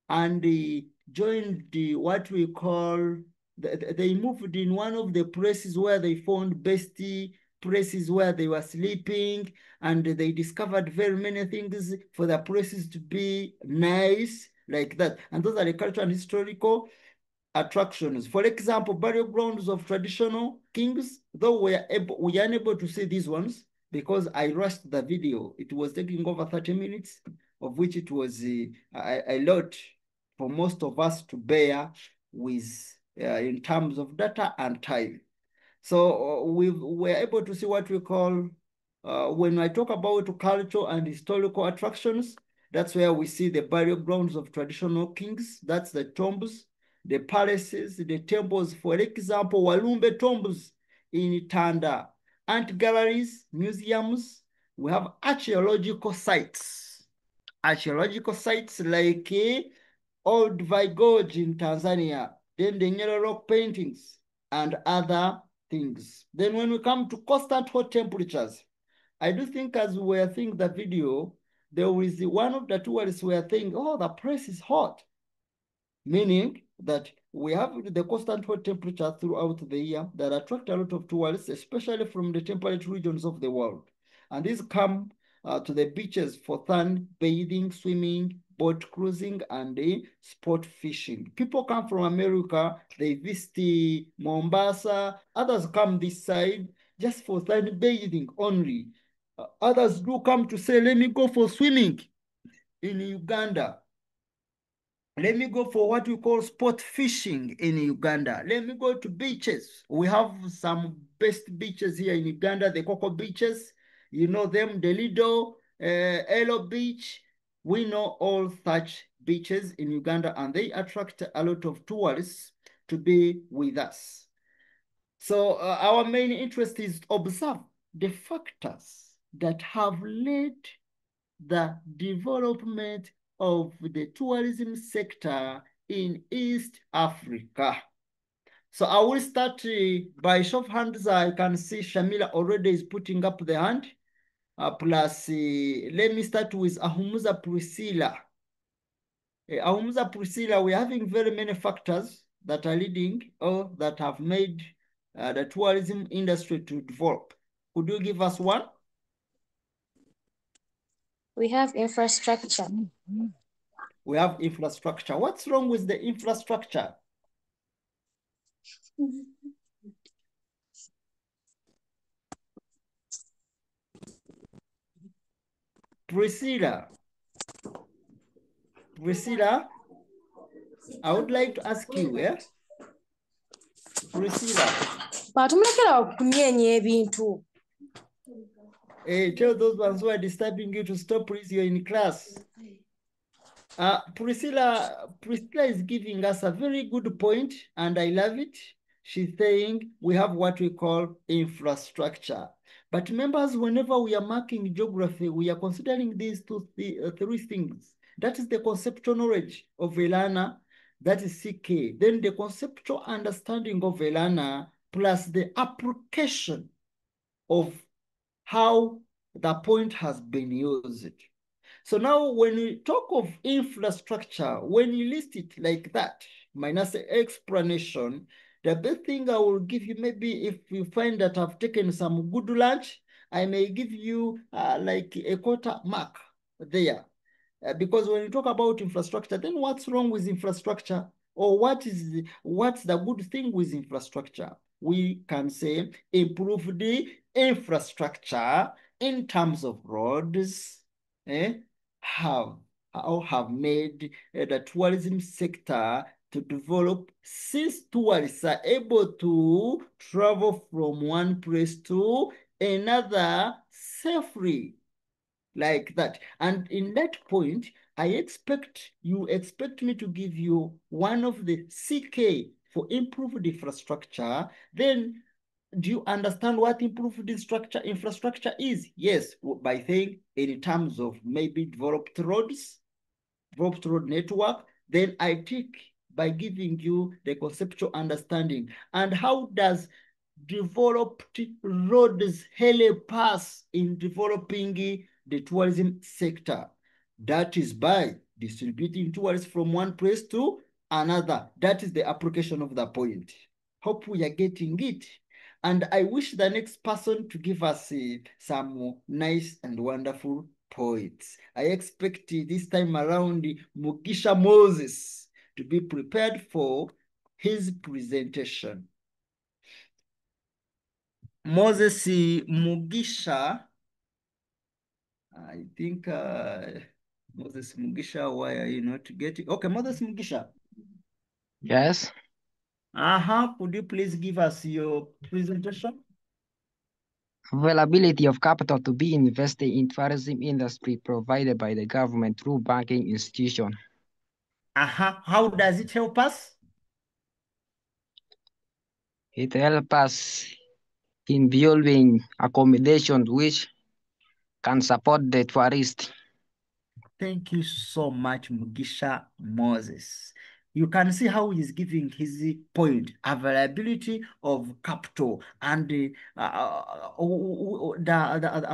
and they joined what we call, they moved in one of the places where they found bestie places where they were sleeping, and they discovered very many things for the places to be nice like that. And those are the cultural and historical attractions. For example, burial grounds of traditional kings, though we are unable to see these ones because I rushed the video. It was taking over 30 minutes, of which it was a lot for most of us to bear with in terms of data and time. So we were able to see what we call, when I talk about cultural and historical attractions, that's where we see the burial grounds of traditional kings. That's the tombs, the palaces, the temples. For example, Walumbe tombs in Tanda, art galleries, museums. We have archaeological sites. Archaeological sites like Old Vigorge in Tanzania, then the Nyero rock paintings and other things. Then when we come to constant hot temperatures, I do think as we were seeing the video, there was one of the tourists were saying, oh, the place is hot. Meaning that we have the constant hot temperature throughout the year that attract a lot of tourists, especially from the temperate regions of the world. And these come to the beaches for sun bathing, swimming, boat cruising, and sport fishing. People come from America, they visit Mombasa, others come this side just for sun bathing only. Others do come to say, let me go for swimming in Uganda. Let me go for what we call sport fishing in Uganda. Let me go to beaches. We have some best beaches here in Uganda, the Coco beaches. You know them, the Lido, Elo Beach. We know all such beaches in Uganda, and they attract a lot of tourists to be with us. So our main interest is to observe the factors that have led the development of the tourism sector in East Africa. So I will start by show of hands. I can see Shamila already is putting up the hand. Plus, let me start with Ahumuza Priscilla. Ahumuza Priscilla, we're having very many factors that are leading or that have made the tourism industry to develop. Could you give us one? We have infrastructure. We have infrastructure. What's wrong with the infrastructure? Priscilla, I would like to ask you, Priscilla. Tell those ones who are disturbing you to stop, please. You're in class. Priscilla is giving us a very good point, and I love it. She's saying we have what we call infrastructure. But members, whenever we are marking geography, we are considering these three things. That is the conceptual knowledge of a learner, that is CK. Then the conceptual understanding of a learner plus the application of how the point has been used. So now when we talk of infrastructure, when you list it like that, minus the explanation, the best thing I will give you, maybe if you find that I've taken some good lunch, I may give you like a quarter mark there. Because when you talk about infrastructure, then what's wrong with infrastructure? Or what's the good thing with infrastructure? We can say improve the infrastructure in terms of roads, have made the tourism sector to develop, since tourists are able to travel from one place to another safely, like that. And in that point, you expect me to give you one of the CK for improved infrastructure. Then do you understand what improved infrastructure is? Yes, by saying in terms of maybe developed road network. Then I take by giving you the conceptual understanding. And how does developed roads help us in developing the tourism sector? That is by distributing tourists from one place to another. That is the application of the point. Hope we are getting it. And I wish the next person to give us some nice and wonderful poets. I expect this time around Mugisha Moses to be prepared for his presentation. Moses Mugisha, I think Moses Mugisha, why are you not getting? Okay, Moses Mugisha. Yes. Could you please give us your presentation? Availability of capital to be invested in tourism industry provided by the government through banking institution. How does it help us? It helps us in building accommodation which can support the tourist. Thank you so much, Mugisha Moses. You can see how he's giving his point, availability of capital, and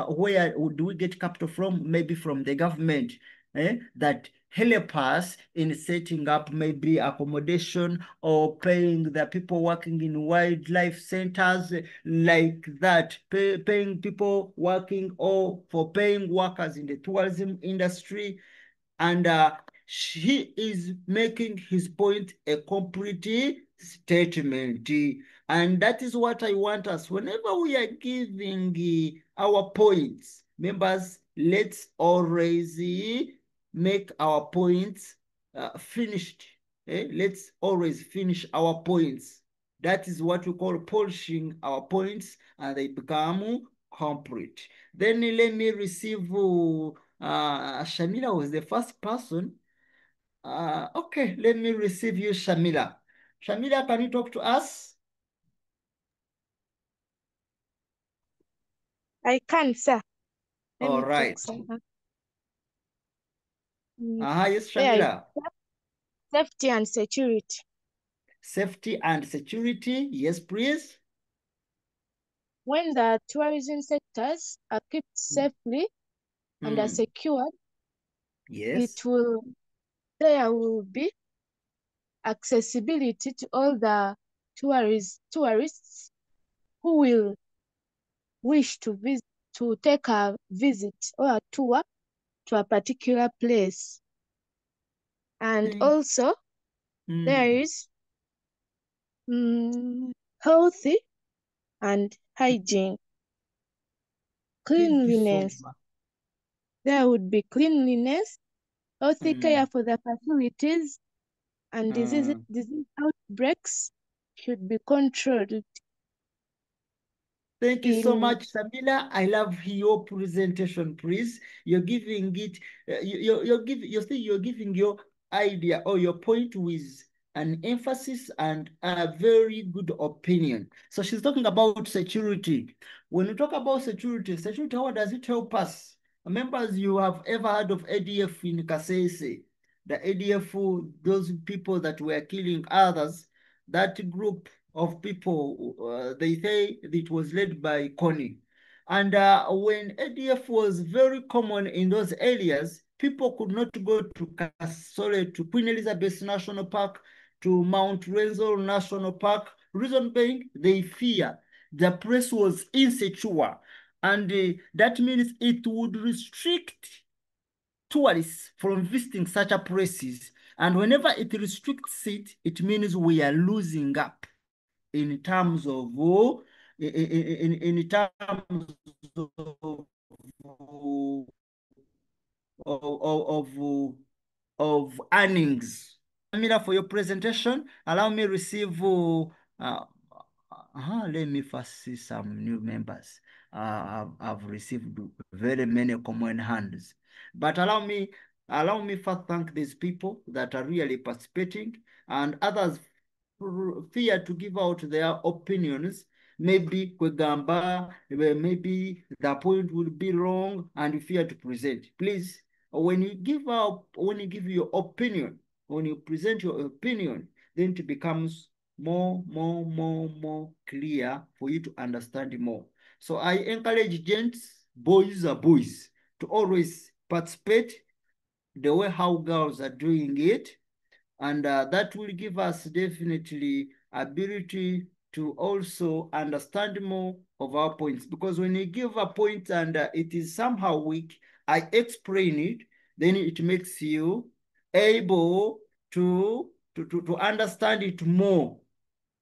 where do we get capital from? Maybe from the government, that help us in setting up maybe accommodation or paying the people working in wildlife centers like that, paying people working or for paying workers in the tourism industry. And he is making his point a complete statement. And that is what I want us, whenever we are giving our points, members, let's always make our points finished. Let's always finish our points. That is what we call polishing our points, and they become complete. Then let me receive Shamila was the first person. Okay, let me receive you, Shamila. Shamila, can you talk to us? I can, sir. Let All me right. talk, sir. Yes, There is Shamila. safety and security. Safety and security, yes, please. When the tourism sectors are kept safely and are secured, yes, there will be accessibility to all the tourists who will wish to visit, to take a visit or a tour to a particular place. And also there is healthy and hygiene. Cleanliness. There would be cleanliness, healthy care for the facilities, and disease outbreaks should be controlled. Thank you so much, Samila. I love your presentation, please. You're giving it, you're giving your idea or your point with an emphasis and a very good opinion. So she's talking about security. When you talk about security, how does it help us? Members, you have ever heard of ADF in Kasese? The ADF, those people that were killing others, that group of people, they say it was led by Connie. And when ADF was very common in those areas, people could not go to to Queen Elizabeth National Park, to Mount Renzo National Park. Reason being, they fear the place was insecure. And that means it would restrict tourists from visiting such a places. And whenever it restricts it, it means we are losing up in terms of in terms of earnings. Amira, for your presentation, allow me receive. Let me first see some new members. I've received very many common hands, but allow me first thank these people that are really participating, and others fear to give out their opinions. Maybe Kwegamba, maybe the point will be wrong, and you fear to present. Please, when you give your opinion, when you present your opinion, then it becomes more clear for you to understand more. So I encourage gents, boys, to always participate the way how girls are doing it, and that will give us definitely ability to also understand more of our points, because when you give a point and it is somehow weak, I explain it, then it makes you able to understand it more.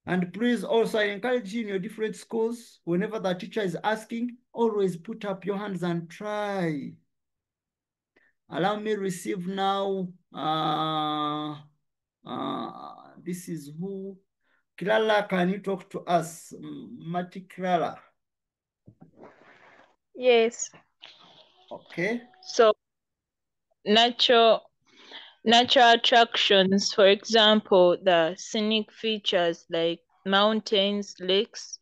And please also, I encourage you in your different schools, whenever the teacher is asking, always put up your hands and try. Allow me receive now. This is who? Clara, can you talk to us? Mati Clara. Yes. Okay. So natural attractions, for example, the scenic features like mountains, lakes,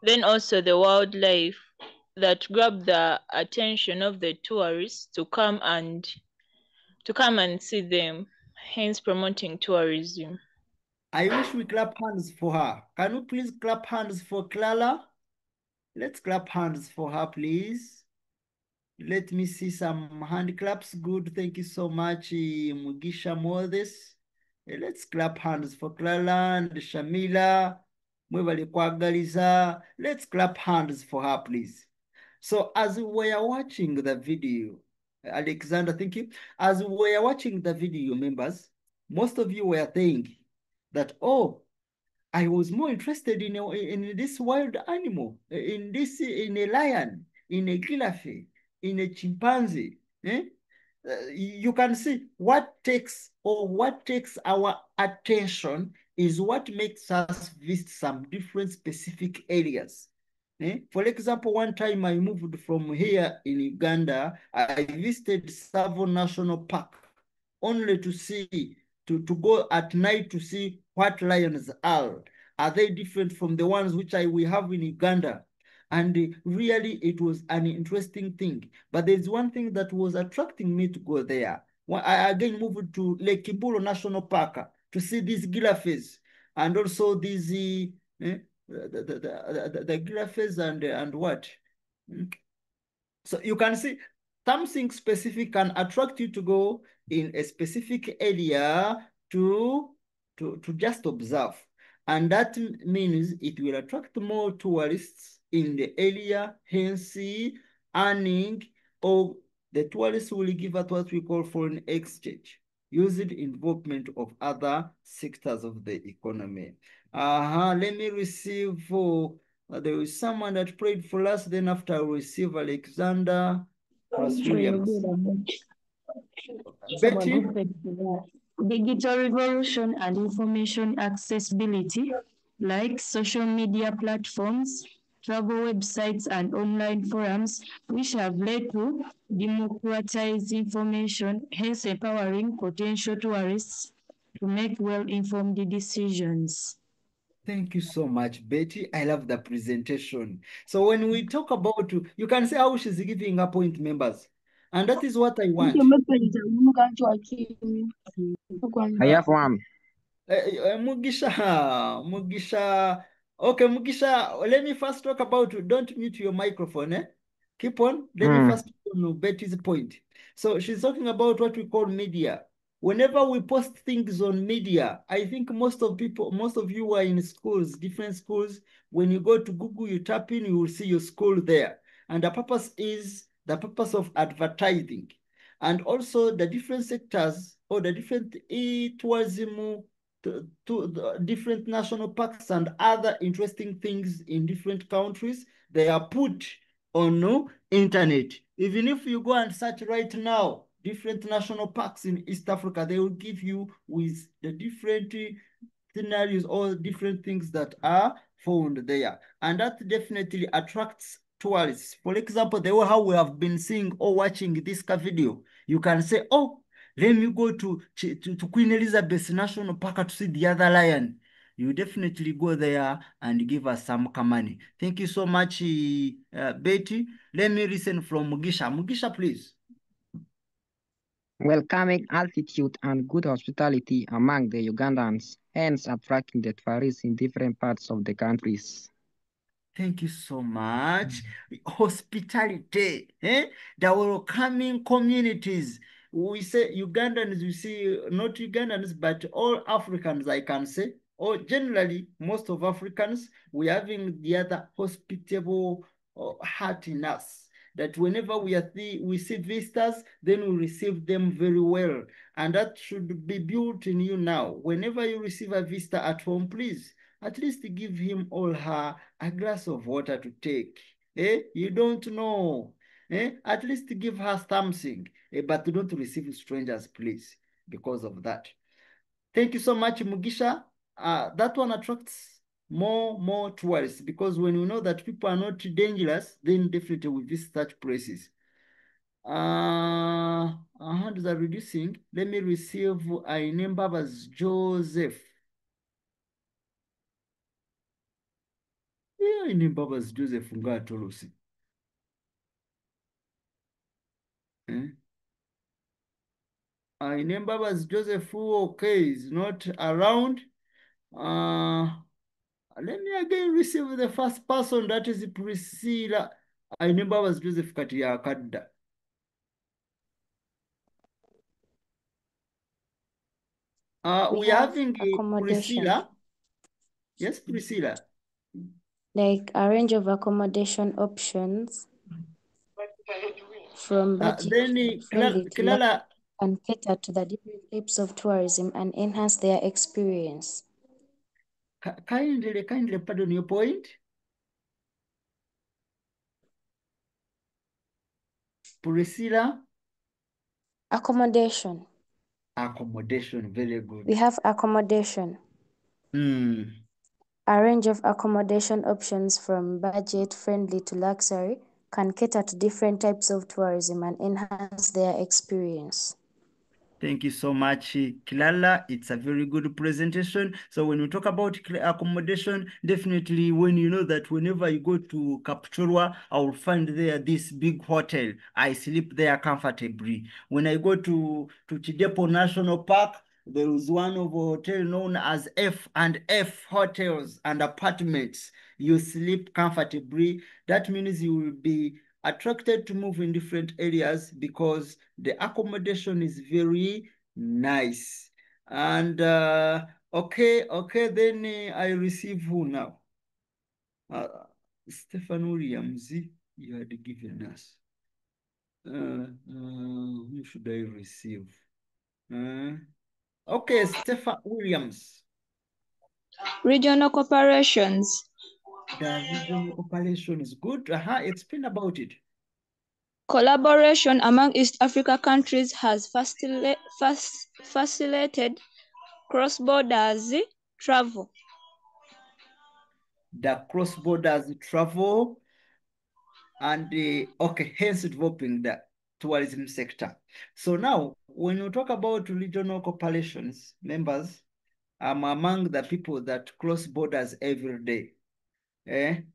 then also the wildlife that grab the attention of the tourists to come and see them, hence promoting tourism. I wish we clap hands for her. Can you please clap hands for Clara? Let's clap hands for her, please. Let me see some hand claps. Good. Thank you so much, Mugisha Moses. Let's clap hands for Clara and Shamila. Let's clap hands for her, please. So as we are watching the video, Alexander, thank you. As we are watching the video, members, most of you were saying that, oh, I was more interested in this wild animal, in a lion, in a giraffe, in a chimpanzee. Eh? You can see what takes our attention is what makes us visit some different specific areas. For example, one time I moved from here in Uganda, I visited Savo National Park only to see, to go at night to see what lions are. Are they different from the ones which we have in Uganda? And really, it was an interesting thing. But there's one thing that was attracting me to go there. I again moved to Lake Kimburo National Park to see these giraffes and also these the giraffes and what? So you can see something specific can attract you to go in a specific area to just observe. And that means it will attract more tourists in the area, hence earning, or the tourists will give us what we call foreign exchange, using involvement of other sectors of the economy. Let me receive there was someone that prayed for us. Then after I receive Alexander plus Williams. Betty? Digital revolution and information accessibility, like social media platforms, travel websites, and online forums, which have led to democratized information, hence empowering potential tourists to make well-informed decisions. Thank you so much, Betty. I love the presentation. So when we talk about, you can see how she's giving her point, members. And that is what I want. I have one. Mugisha. Okay, Mugisha, let me first talk about, don't mute your microphone, eh? Keep on. Let me first Betty's point. So she's talking about what we call media. Whenever we post things on media, I think most of you are in schools, different schools. When you go to Google, you tap in, you will see your school there. And the purpose is the purpose of advertising. And also the different sectors or the different tourism to the different national parks and other interesting things in different countries, they are put on internet. Even if you go and search right now, different national parks in East Africa, they will give you with the different scenarios or different things that are found there. And that definitely attracts tourists. For example, the way how we have been seeing or watching this video, you can say, oh, let me go to Queen Elizabeth National Park to see the other lion. You definitely go there and give us some money. Thank you so much, Betty. Let me listen from Mugisha. Mugisha, please. welcoming altitude and good hospitality among the Ugandans, hence attracting the tourists in different parts of the countries. Thank you so much. Hospitality, eh? The welcoming communities. We say Ugandans, we see not Ugandans, but all Africans, I can say, or generally most of Africans, we having the other hospitable heart in us. That whenever we see visitors, then we receive them very well. And that should be built in you now. Whenever you receive a visitor at home, please at least give him or her a glass of water to take. You don't know. At least give her something. But don't receive strangers, please, because of that. Thank you so much, Mugisha. That one attracts more tourists because when we know that people are not dangerous, then definitely we visit such places. Our hands are reducing. Let me receive a name as Joseph. Yeah, name as Joseph Ngatolosi. I name as Joseph who okay is not around. Let me again receive the first person, that is Priscilla. I name as Joseph Katia Kadda. We are having accommodation. Priscilla. Yes, Priscilla. Like a range of accommodation options from budget friendly to Clara, and cater to the different types of tourism and enhance their experience. Kindly pardon your point. Priscilla. Accommodation. Accommodation, very good. We have accommodation. A range of accommodation options from budget friendly to luxury can cater to different types of tourism and enhance their experience. Thank you so much, Kilala. It's a very good presentation. So when we talk about accommodation, definitely when you know that whenever you go to Kapchorwa, I will find there this big hotel. I sleep there comfortably. When I go to Chidepo National Park, there is one of a hotel known as F&F Hotels and Apartments. You sleep comfortably. That means you will be attracted to move in different areas because the accommodation is very nice. And okay, then I receive who now? Stephen Williams, you had given us. Who should I receive? Okay, Stephen Williams. Regional cooperations. The regional cooperation is good. Explain about it. Collaboration among East Africa countries has facilitated cross-borders travel. The cross-borders travel and okay, hence developing the tourism sector. So now, when you talk about regional cooperations, members, I'm among the people that cross borders every day. Even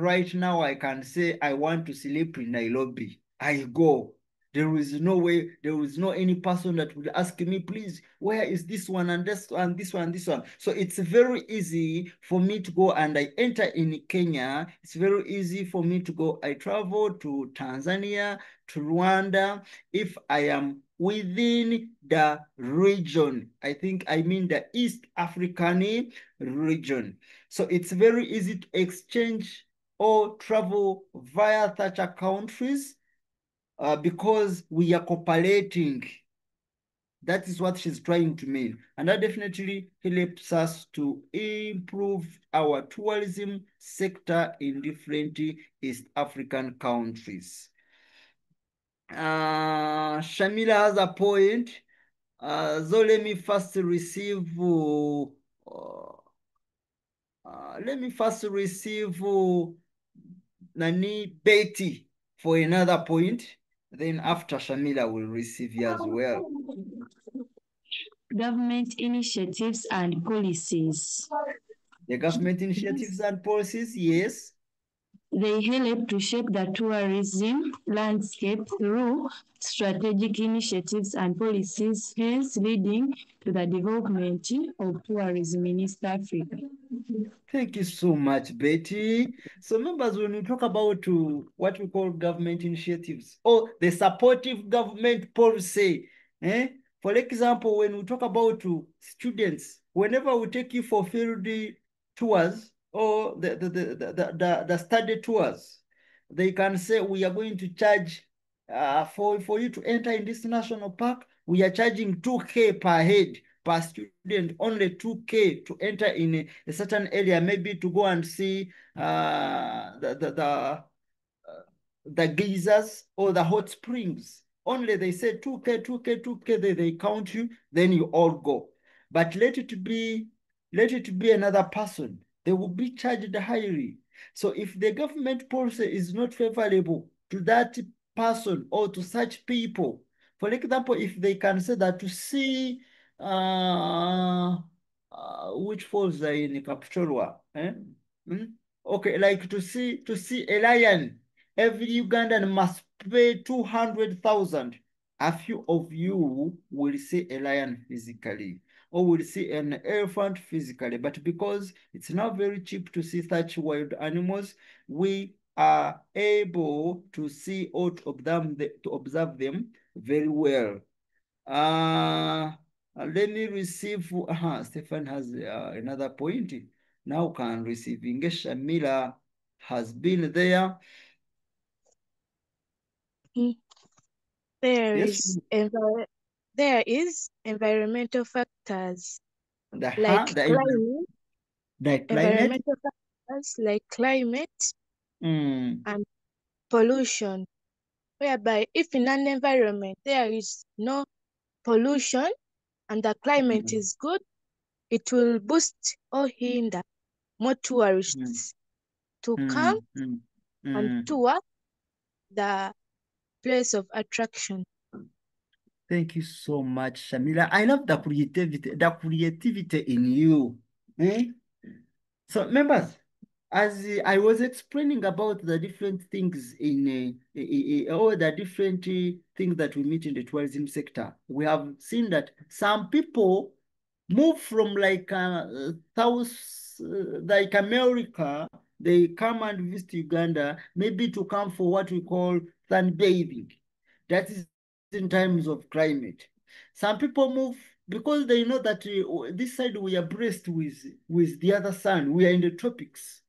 right now, I can say I want to sleep in Nairobi. I go. There is no way, there is no any person that will ask me, please, where is this one and this one, this one, this one. So it's very easy for me to go and I enter in Kenya. It's very easy for me to go. I travel to Tanzania, to Rwanda. If I am within the region, I mean the East African region. So it's very easy to exchange or travel via such countries because we are cooperating. That is what she's trying to mean. And that definitely helps us to improve our tourism sector in different East African countries. Shamila has a point. So let me first receive Nani Betty for another point. Then after Shamila will receive you as well. Government initiatives and policies. The government initiatives and policies, yes. They help to shape the tourism landscape through strategic initiatives and policies, hence leading to the development of tourism in East Africa. Thank you so much, Betty. So members, when we talk about what we call government initiatives or the supportive government policy, for example, when we talk about students, whenever we take you for field tours or the study tours, they can say we are going to charge for you to enter in this national park, we are charging 2K per head per student, only 2K to enter in a certain area, maybe to go and see the geysers or the hot springs. Only they say 2K, 2K, 2K, they count you, then you all go. But let it be another person. They will be charged highly. So if the government policy is not favorable to that person or to such people, for example, if they can say that to see which falls are in Kapchorwa, okay, like to see a lion, every Ugandan must pay 200,000. A few of you will see a lion physically or will see an elephant physically, but because it's now very cheap to see such wild animals, we are able to see or to observe them very well. Let me receive. Stefan has another point. Now can receive. Ingesha Miller has been there. There Yes. there is environmental factors The like climate, climate. environmental factors like climate and pollution, whereby if in an environment there is no pollution and the climate is good, it will boost or hinder more tourists to come and tour the place of attraction. Thank you so much, Shamila. I love the creativity in you. So members, as I was explaining about the different things in all the different things that we meet in the tourism sector, we have seen that some people move from like South, like America, they come and visit Uganda, maybe to come for what we call sunbathing. That is in times of climate. Some people move because they know that this side we are blessed with the other sun. We are in the tropics.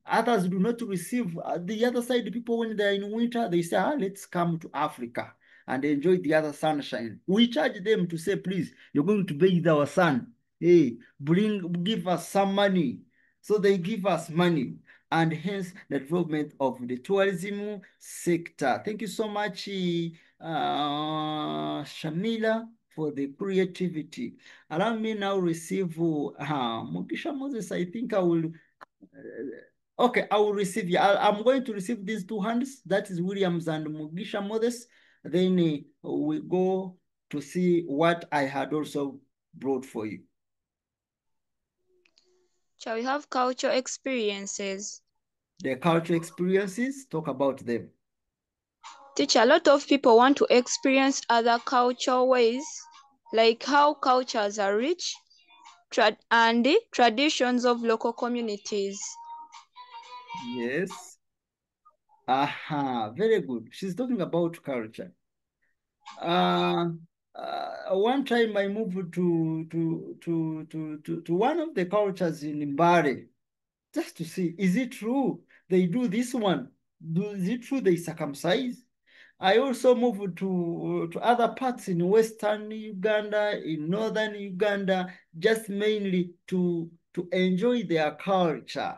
Others do not receive the other side. People, when they're in winter, they say, let's come to Africa and enjoy the other sunshine. We charge them to say, please, you're going to bathe our sun. Hey, give us some money. So they give us money, and hence the development of the tourism sector. Thank you so much, Shamila, for the creativity. Allow me now receive Mugisha Moses. I think I will. Okay, I will receive you. I'm going to receive these two hands. That is Williams and Mugisha Moses. Then we go to see what I had also brought for you. Shall we have cultural experiences? The cultural experiences, talk about them. Teacher, a lot of people want to experience other cultural ways, like how cultures are rich and the traditions of local communities. Yes. Very good. She's talking about culture. One time I moved to one of the cultures in Mbare just to see, is it true they do this one? Is it true they circumcise? I also moved to other parts in Western Uganda, in Northern Uganda, just mainly to enjoy their culture.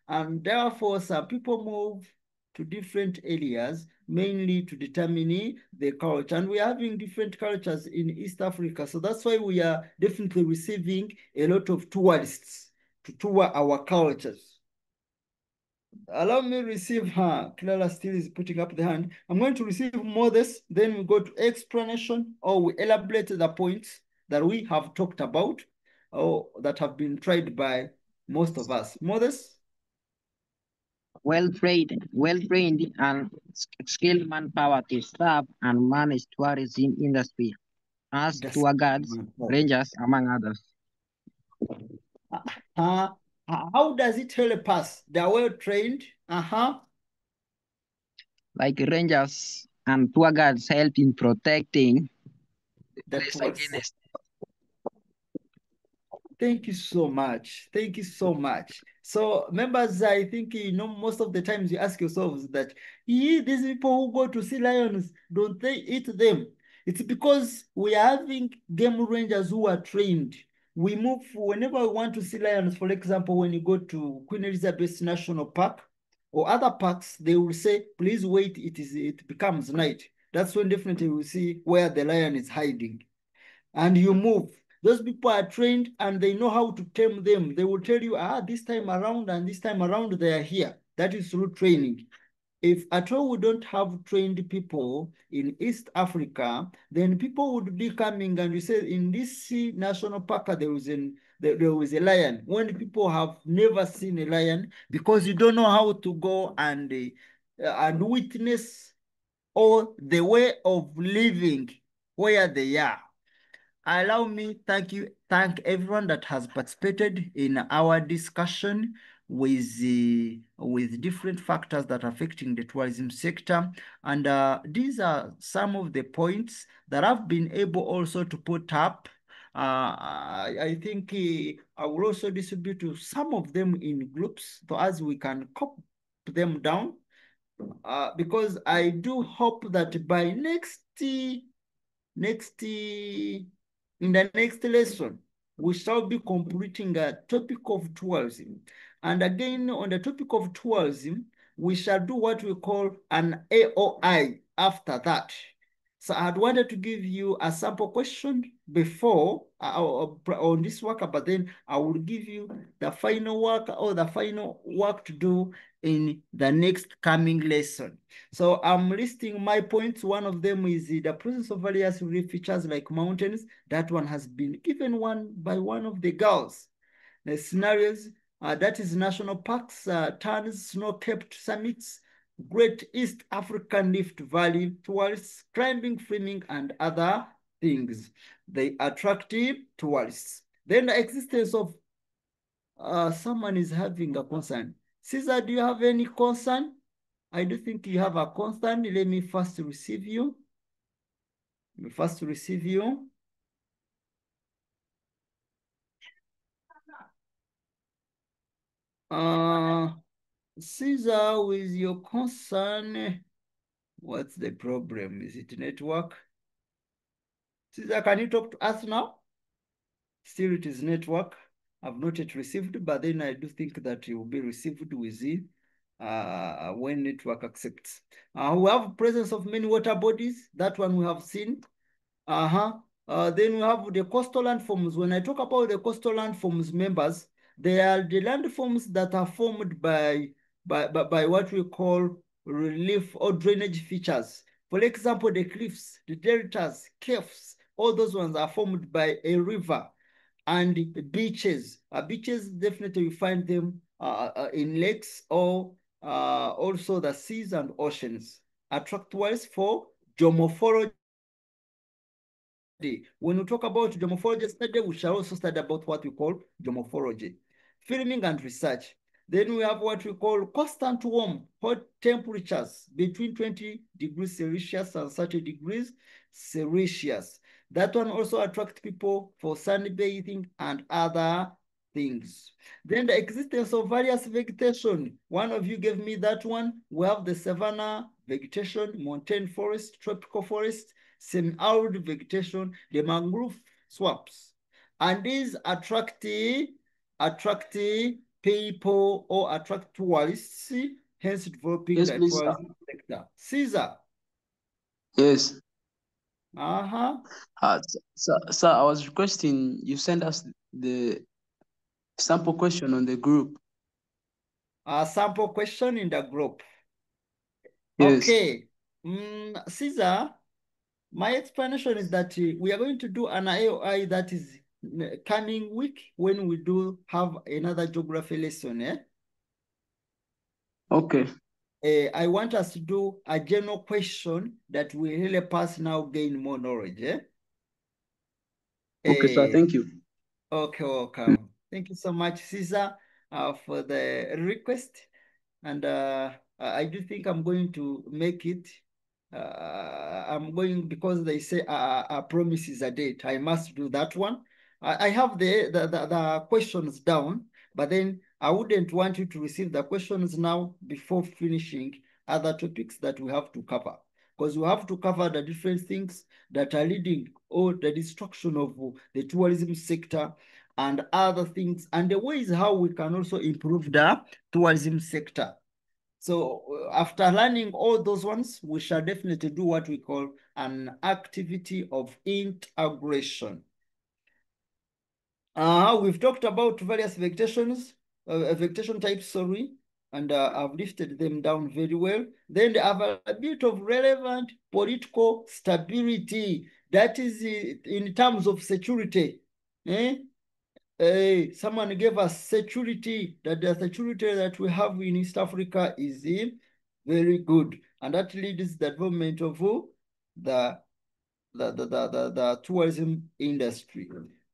And therefore, some people move to different areas, mainly to determine the culture. And we are having different cultures in East Africa. So that's why we are definitely receiving a lot of tourists to tour our cultures. Allow me receive her. Clara still is putting up the hand. I'm going to receive Moses, then we go to explanation or we elaborate the points that we have talked about or that have been tried by most of us. Moses? well-trained and skilled manpower to staff and manage tourism industry as tour guides, rangers, among others. How does it help us? They are well trained. Like rangers and tour guides help in protecting the place tourists. against. Thank you so much. Thank you so much. So members, I think most of the times you ask yourselves that these people who go to see lions, don't they eat them? It's because we are having game rangers who are trained. We move whenever we want to see lions. For example, when you go to Queen Elizabeth National Park or other parks, they will say, please wait, it becomes night. That's when definitely we'll see where the lion is hiding. And you move. Those people are trained and they know how to tame them. They will tell you, this time around and this time around they are here. That is through training. If at all we don't have trained people in East Africa, then people would be coming and you say in this national park there was a lion. When people have never seen a lion, because you don't know how to go and witness or the way of living where they are. Allow me thank everyone that has participated in our discussion with different factors that are affecting the tourism sector. And these are some of the points that I've been able also to put up. I think I will also distribute to some of them in groups so as we can copy them down. Because I do hope that by in the next lesson, we shall be completing a topic of tourism. And again, on the topic of tourism, we shall do what we call an AOI after that. So I had wanted to give you a sample question before on this work, but then I will give you the final work or the final work to do in the next coming lesson. So I'm listing my points. One of them is the presence of various relief features like mountains. That one has been given by one of the girls. The scenarios, that is national parks, towns, snow-capped summits, Great East African Rift Valley tourists, climbing, swimming, and other things. They attract tourists. Then the existence of someone is having a concern. Caesar, do you have any concern? I do think you have a concern. Let me first receive you. Caesar, with your concern, what's the problem? Is it network? Caesar, can you talk to us now? Still, it is network. I've not yet received, but then I do think that it will be received within when network accepts. We have presence of many water bodies. That one we have seen. Then we have the coastal landforms. When I talk about the coastal landforms members, they are the landforms that are formed by what we call relief or drainage features. For example, the cliffs, the deltas, caves, all those ones are formed by a river. And beaches. Beaches, definitely you find them in lakes or also the seas and oceans. Attract-wise for geomorphology. When we talk about geomorphology study, we shall also study about what we call geomorphology. Filming and research. Then we have what we call constant warm, hot temperatures between 20 degrees Celsius and 30 degrees Celsius. That one also attracts people for sunbathing and other things. Then the existence of various vegetation. One of you gave me that one. We have the savanna vegetation, montane forest, tropical forest, semi-arid vegetation, the mangrove swamps. And these attract people or attract tourists, hence developing the tourism sector. Caesar. Yes. Sir, I was requesting you send us the sample question on the group. A sample question in the group. Yes. Okay. Caesar, my explanation is that we are going to do an AOI that is coming week when we do have another geography lesson. Okay. I want us to do a general question that will help us now gain more knowledge. Okay, sir. Thank you. Okay, welcome. Thank you so much, Caesar, for the request. And I do think I'm going to make it. I'm going, because they say a promise is a date. I must do that one. I have the questions down, but then I wouldn't want you to receive the questions now before finishing other topics that we have to cover. Because we have to cover the different things that are leading or the destruction of the tourism sector and other things, and the ways how we can also improve the tourism sector. So after learning all those ones, we shall definitely do what we call an activity of integration. We've talked about various vegetation types, sorry, and I've listed them down very well. Then they have a bit of relevant political stability. That is in terms of security. Someone gave us security, that the security that we have in East Africa is very good. And that leads the development of the tourism industry.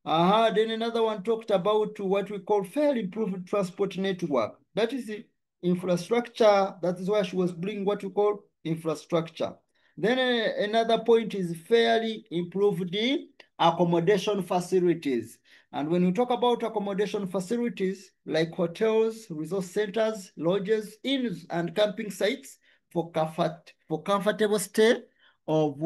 Then another one talked about what we call fairly improved transport network. That is the infrastructure. That is why she was bringing what we call infrastructure. Then another point is fairly improved the accommodation facilities. And when we talk about accommodation facilities like hotels, resource centers, lodges, inns, and camping sites for comfortable stay of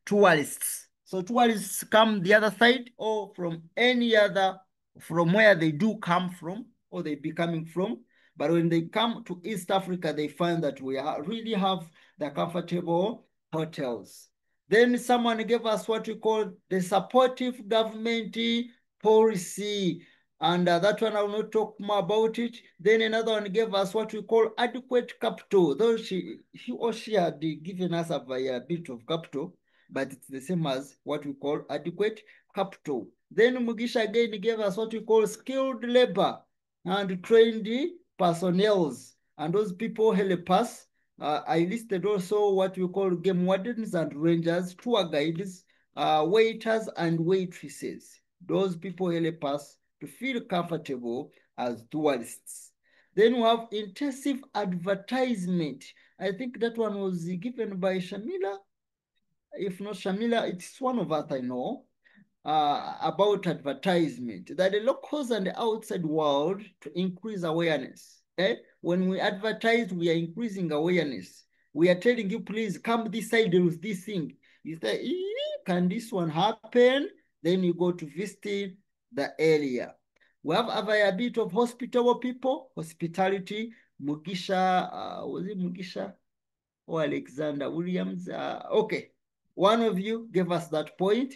tourists. So tourists come the other side or from any other, from where they do come from or they be coming from. But when they come to East Africa, they find that we really have the comfortable hotels. Then someone gave us what we call the supportive government policy. And that one I will not talk more about it. Then another one gave us what we call adequate capital. Though he or she had given us a bit of capital, but it's the same as what we call adequate capital. Then Mugisha again gave us what we call skilled labor and trained personnel. And those people help us. I listed also what we call game wardens and rangers, tour guides, waiters and waitresses. Those people help us to feel comfortable as tourists. Then we have intensive advertisement. I think that one was given by Shamila. If not Shamila, it's one of us I know, about advertisement, that the locals and the outside world to increase awareness. When we advertise, we are increasing awareness. We are telling you, please come this side, there is this thing. You say, can this one happen? Then you go to visit the area. We have a bit of hospitable people, hospitality. Mugisha, was it Mugisha or Alexander Williams? Okay, one of you gave us that point.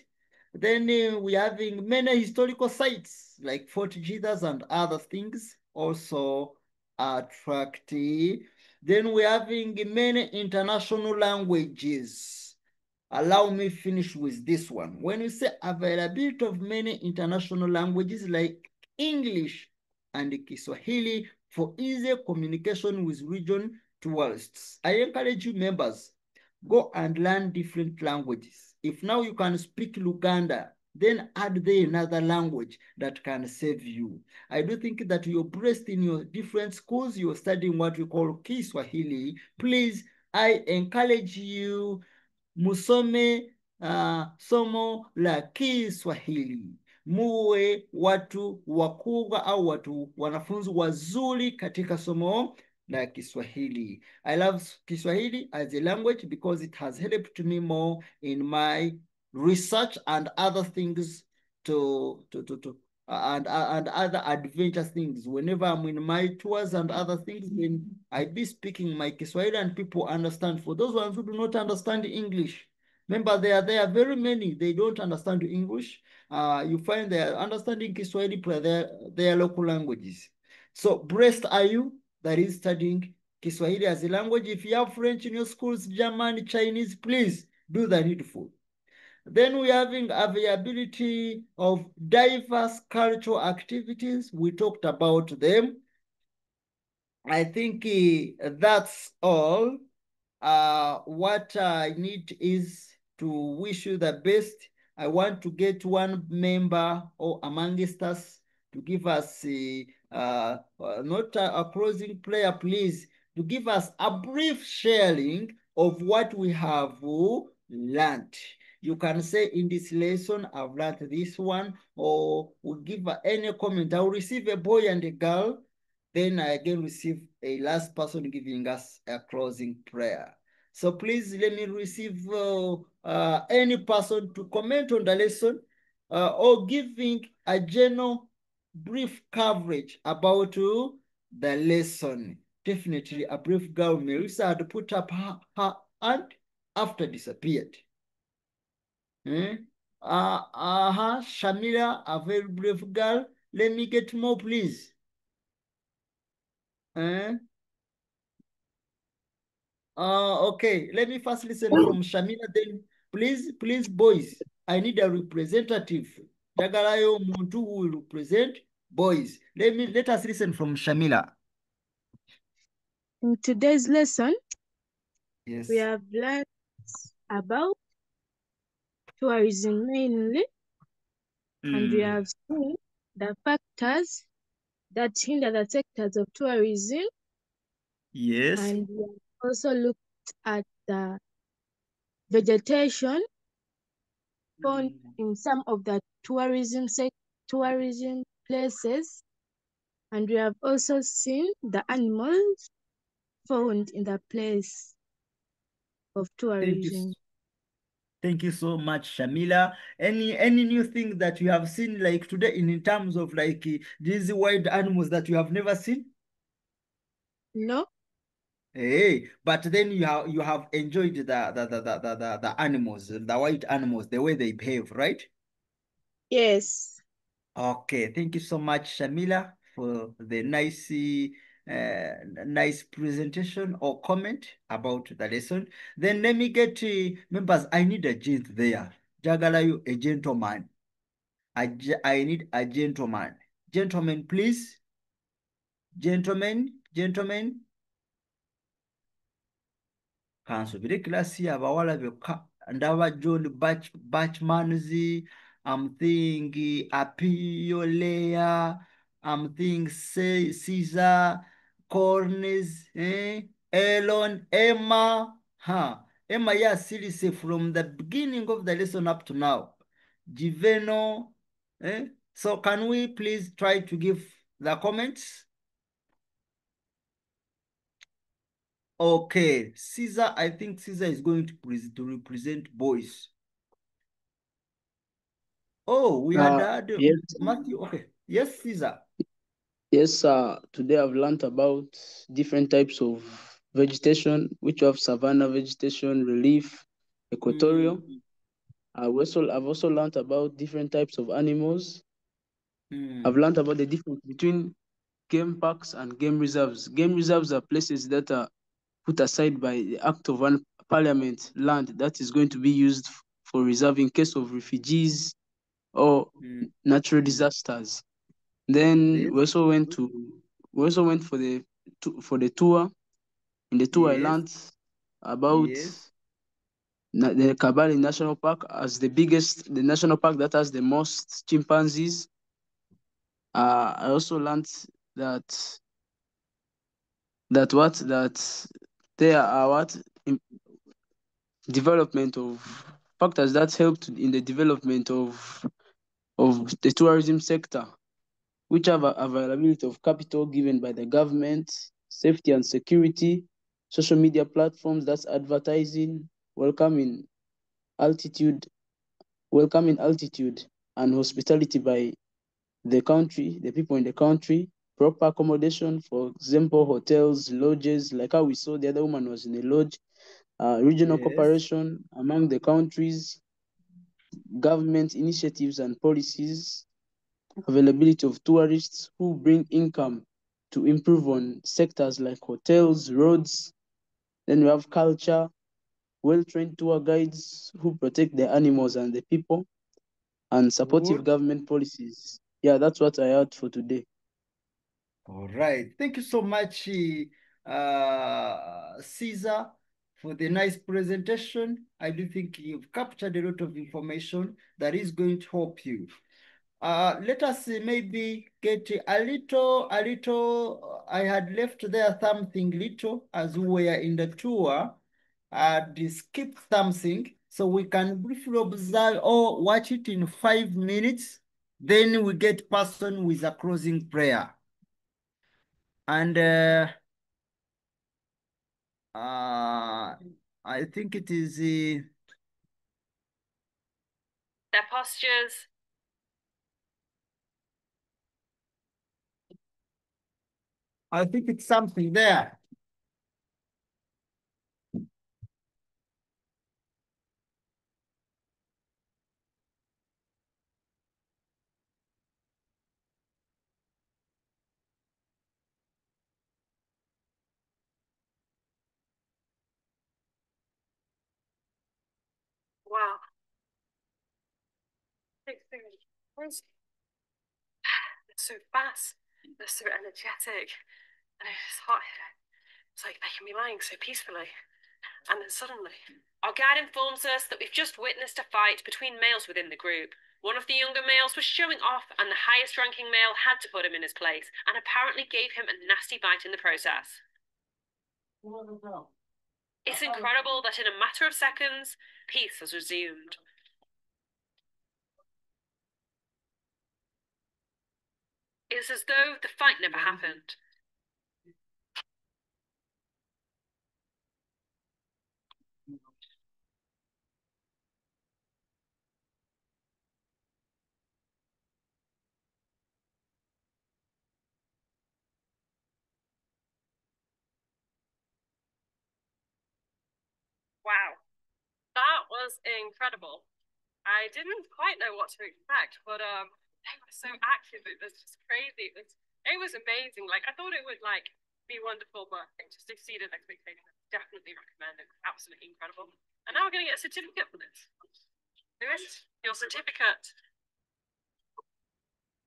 Then we're having many historical sites like Fort Jesus and other things also attractive. Then we're having many international languages. Allow me finish with this one. When you say availability of many international languages like English and Kiswahili for easy communication with region tourists, I encourage you members, go and learn different languages. If now you can speak Luganda, then add there another language that can save you. I do think that you're blessed in your different schools, you're studying what we call Kiswahili. Please, I encourage you, musome somo la Kiswahili, muwe watu wakubwa au wanafunzi wazuri katika somo la Kiswahili. I love Kiswahili as a language because it has helped me more in my research and other things and other adventure things. Whenever I'm in my tours and other things, then I be speaking my Kiswahili and people understand. For those ones who do not understand English, remember there are very many, they don't understand English. You find they are understanding Kiswahili per their local languages. So blessed are you that is studying Kiswahili as a language. If you have French in your schools, German, Chinese, please do the needful. Then we're having availability of diverse cultural activities. We talked about them. I think that's all. What I need is to wish you the best. I want to get one member or amongst us to give us not a closing prayer, please, to give us a brief sharing of what we have learned. You can say in this lesson, I've learned this one, or we'll give any comment. I will receive a boy and a girl. Then I again receive a last person giving us a closing prayer. So please let me receive any person to comment on the lesson or giving a general brief coverage about the lesson. Definitely a brief girl, Melissa, had put up her hand after disappeared. Shamila, a very brave girl. Let me get more, please. Okay, let me first listen from Shamila, then please, boys, I need a representative. Jagalayo Muntu who will represent boys. Let us listen from Shamila. In today's lesson, yes, we have learned about tourism mainly, and we have seen the factors that hinder the sectors of tourism. Yes. And we have also looked at the vegetation found in some of the tourism places. And we have also seen the animals found in the place of tourism. Thank you so much, Shamila. Any new thing that you have seen like today in terms of like these wild animals that you have never seen? No. Hey, but then you have enjoyed the animals, the wild animals, the way they behave, right? Yes. Okay, thank you so much, Shamila, for the nice presentation or comment about the lesson. Then let me get members. I need a gent there. Jagala, you a gentleman. I need a gentleman. Gentlemen, please. Gentlemen. Kansubire kilasi abawala byokka ndaba John Batchmanzi, I'm thinking Apio I'm thinking Caesar, Cornes, Elon, Emma. Emma, yeah, seriously, from the beginning of the lesson up to now. Giveno. So can we please try to give the comments? Okay, Caesar, I think Caesar is going to represent boys. Oh, we had Yes. Matthew. Okay, yes, Caesar. Yes, today I've learned about different types of vegetation, which have savanna vegetation, relief, equatorial. I've also learned about different types of animals. I've learned about the difference between game parks and game reserves. Game reserves are places that are put aside by the act of one parliament, land that is going to be used for reserve in case of refugees or natural disasters. Then we also went for the tour. In the tour, I learned about the Kabale National Park as the national park that has the most chimpanzees. I also learned that there are development of factors that helped in the development of the tourism sector, which have availability of capital given by the government, safety and security, social media platforms, that's advertising, welcoming altitude, and hospitality by the people in the country, proper accommodation, for example, hotels, lodges, like how we saw the other woman was in a lodge, regional cooperation among the countries, government initiatives and policies, availability of tourists who bring income to improve on sectors like hotels, roads. Then we have culture, well-trained tour guides who protect the animals and the people, and supportive government policies. Yeah, that's what I had for today. All right. Thank you so much, Caesar, for the nice presentation. I do think you've captured a lot of information that is going to help you. Let us maybe get a little, I had left there something little as we were in the tour. Skip something so we can briefly observe or watch it in 5 minutes. Then we get person with a closing prayer. And I think it is Their postures. I think it's something there. Wow. They're so fast. They're so energetic. And it's hot here. It's like they can be lying so peacefully. And then suddenly, our guide informs us that we've just witnessed a fight between males within the group. One of the younger males was showing off, and the highest ranking male had to put him in his place and apparently gave him a nasty bite in the process. It's incredible that in a matter of seconds, peace has resumed. It's as though the fight never happened. Wow, that was incredible. I didn't quite know what to expect, but they were so active. It was just crazy. It was amazing. Like, I thought it would like be wonderful, but it just exceeded expectations. Definitely recommend it. Absolutely incredible. And now we're gonna get a certificate for this. Lewis, your certificate.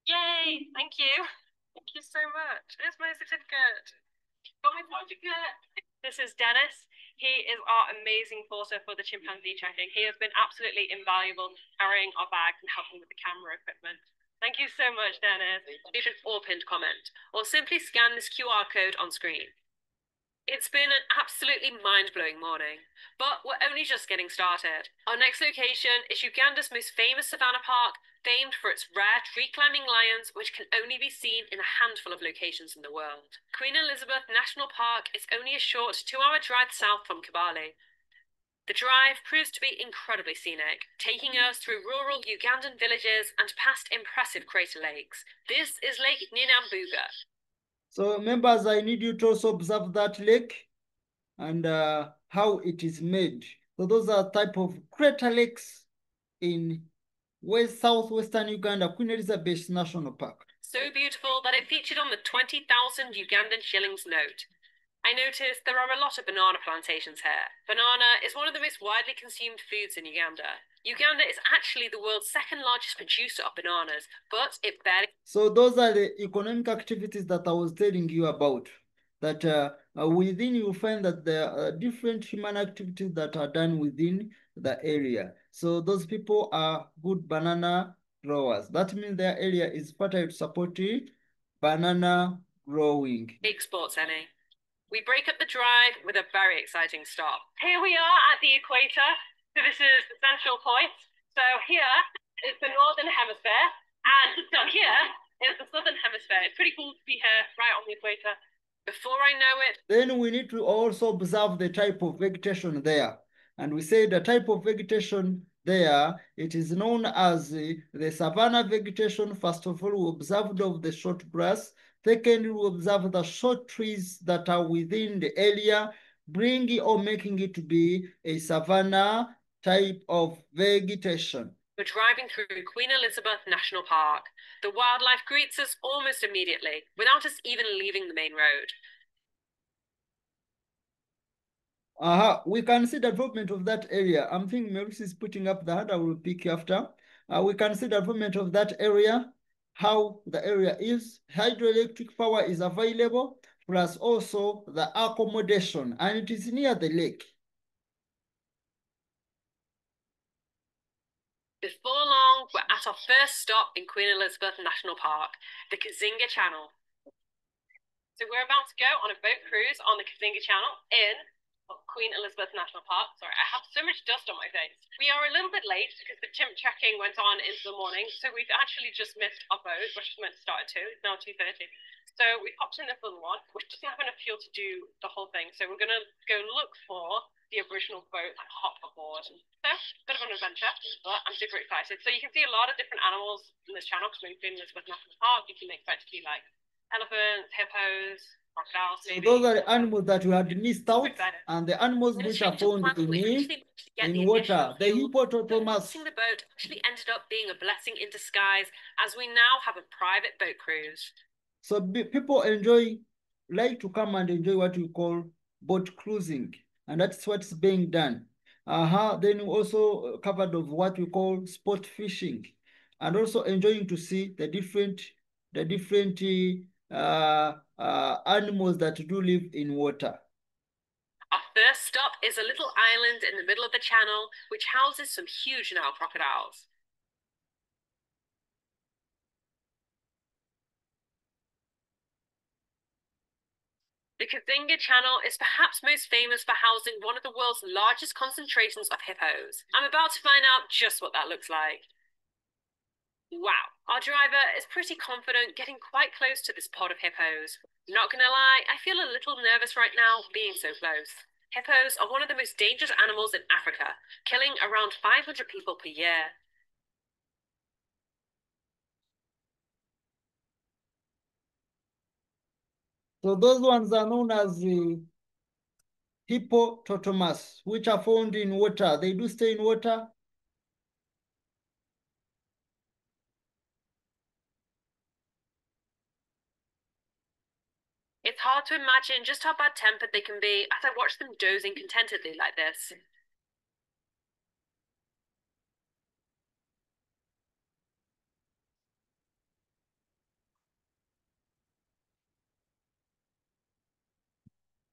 Yay! Thank you. Thank you so much. Here's my certificate. Got my certificate. This is Dennis. He is our amazing porter for the chimpanzee checking. He has been absolutely invaluable carrying our bags and helping with the camera equipment. Thank you so much, Dennis. Leave an or pinned comment, or simply scan this QR code on screen. It's been an absolutely mind-blowing morning, but we're only just getting started. Our next location is Uganda's most famous savannah park, famed for its rare tree-climbing lions, which can only be seen in a handful of locations in the world. Queen Elizabeth National Park is only a short 2-hour drive south from Kibale. The drive proves to be incredibly scenic, taking us through rural Ugandan villages and past impressive crater lakes. This is Lake Ninambuga. So members, I need you to also observe that lake and how it is made. So those are type of crater lakes in southwestern Uganda, Queen Elizabeth National Park. So beautiful that it featured on the 20,000 Ugandan shillings note. I noticed there are a lot of banana plantations here. Banana is one of the most widely consumed foods in Uganda. Uganda is actually the world's second largest producer of bananas, but it barely... So those are the economic activities that I was telling you about. That within you find that there are different human activities that are done within the area. So those people are good banana growers. That means their area is fertile to support banana growing. Exports any. We break up the drive with a very exciting stop. Here we are at the equator. So this is the central point. So here is the northern hemisphere, and down here is the southern hemisphere. It's pretty cool to be here right on the equator. Before I know it... Then we need to also observe the type of vegetation there. And we say the type of vegetation there, it is known as the savanna vegetation. First of all, we observed of the short grass. Secondly, we observe the short trees that are within the area, bringing or making it to be a savanna type of vegetation. We're driving through Queen Elizabeth National Park. The wildlife greets us almost immediately, without us even leaving the main road. We can see the development of that area. I'm thinking Maurice is putting up the hand. I will pick after. We can see the development of that area. how the area is. Hydroelectric power is available, plus also the accommodation, and it is near the lake. Before long, we're at our first stop in Queen Elizabeth National Park, the Kazinga Channel. So we're about to go on a boat cruise on the Kazinga Channel in Queen Elizabeth National Park. Sorry, I have so much dust on my face. We are a little bit late because the chimp checking went on into the morning, so we've actually just missed our boat, which was meant to start at 2. It's now 2:30. So we hopped in this little one, which doesn't have enough fuel to do the whole thing. So we're going to go look for the original boat and hop aboard. So, a bit of an adventure, but I'm super excited. So you can see a lot of different animals in this channel because we're in Elizabeth National Park. You can expect to see like elephants, hippos, crocodiles, So maybe. those are the animals that we had missed out, and the animals which are found in water. The hippopotamus. The boat actually ended up being a blessing in disguise, as we now have a private boat cruise. So people like to come and enjoy what we call boat cruising, and that's what's being done. Then we also covered of what we call sport fishing, and also enjoying to see the different animals that do live in water. Our first stop is a little island in the middle of the channel, which houses some huge Nile crocodiles. The Kazinga Channel is perhaps most famous for housing one of the world's largest concentrations of hippos. I'm about to find out just what that looks like. Wow, our driver is pretty confident getting quite close to this pod of hippos. Not gonna lie, I feel a little nervous right now being so close. Hippos are one of the most dangerous animals in Africa, killing around 500 people per year. So those ones are known as the hippopotamus, which are found in water. They do stay in water. It's hard to imagine just how bad-tempered they can be as I watch them dozing contentedly like this.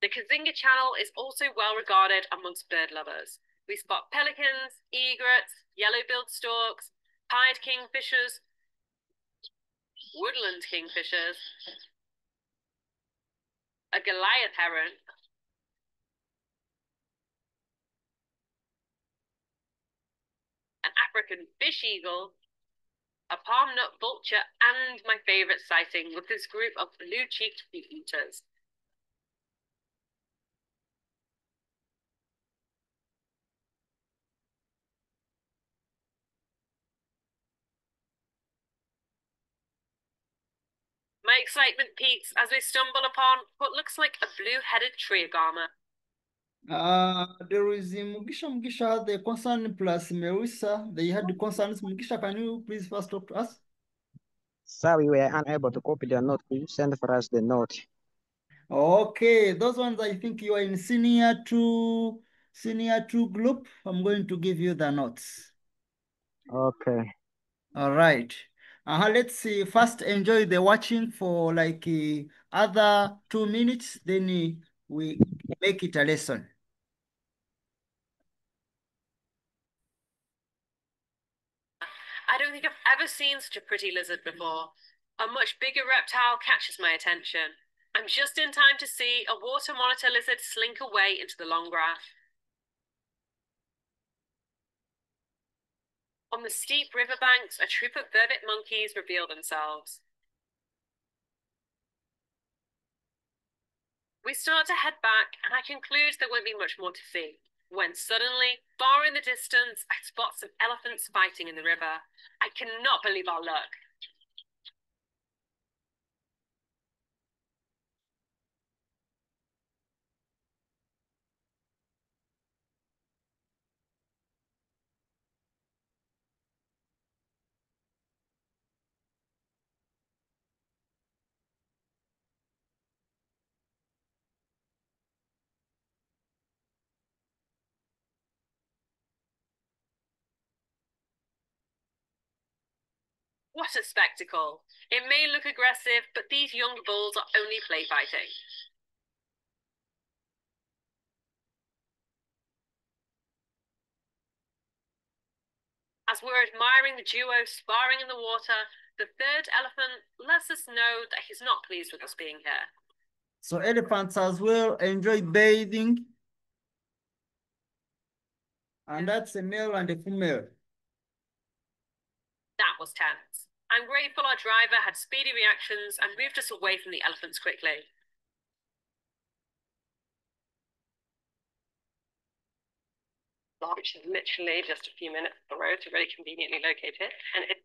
The Kazinga Channel is also well regarded amongst bird lovers. We spot pelicans, egrets, yellow-billed storks, pied kingfishers, woodland kingfishers, a Goliath heron, an African fish eagle, a palm nut vulture, and my favorite sighting with this group of blue-cheeked fruit eaters. My excitement peaks as we stumble upon what looks like a blue-headed triagama. There is Mugisha, the concern plus Marissa. They had the concerns. Mugisha, can you please first talk to us? Sir, we were unable to copy the note. Could you send for us the note? Okay, those ones I think you are in senior two group. I'm going to give you the notes. Okay. All right. Let's see. First, enjoy the watching for like other 2 minutes. Then we make it a lesson. I don't think I've ever seen such a pretty lizard before. A much bigger reptile catches my attention. I'm just in time to see a water monitor lizard slink away into the long grass. On the steep riverbanks, a troop of vervet monkeys reveal themselves. We start to head back, and I conclude there won't be much more to see, when suddenly, far in the distance, I spot some elephants fighting in the river. I cannot believe our luck. What a spectacle! It may look aggressive, but these young bulls are only play fighting. As we're admiring the duo sparring in the water, the third elephant lets us know that he's not pleased with us being here. So elephants as well enjoy bathing. And that's a male and a female. That was tense. I'm grateful our driver had speedy reactions and moved us away from the elephants quickly. Which is literally just a few minutes up the road to very conveniently locate it. And it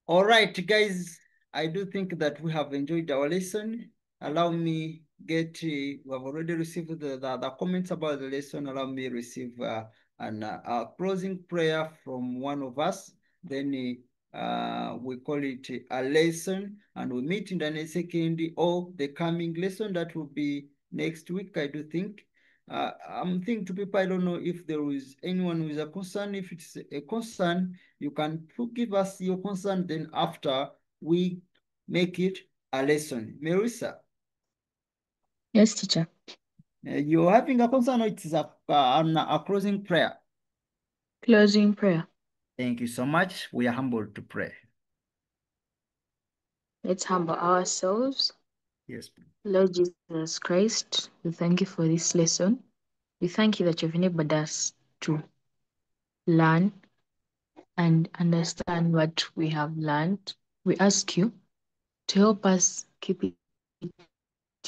All right, guys, I do think that we have enjoyed our lesson. Allow me we have already received the comments about the lesson. Allow me receive a closing prayer from one of us. Then we call it a lesson, and we meet in the next second or the coming lesson that will be next week, I do think. I'm thinking to people, I don't know if there is anyone with a concern. If it's a concern, you can give us your concern, then after we make it a lesson. Marissa? Yes, teacher. You're having a concern or it is a closing prayer? Closing prayer. Thank you so much. We are humbled to pray. Let's humble ourselves. Yes. Lord Jesus Christ, we thank you for this lesson. We thank you that you've enabled us to learn and understand what we have learned. We ask you to help us keep it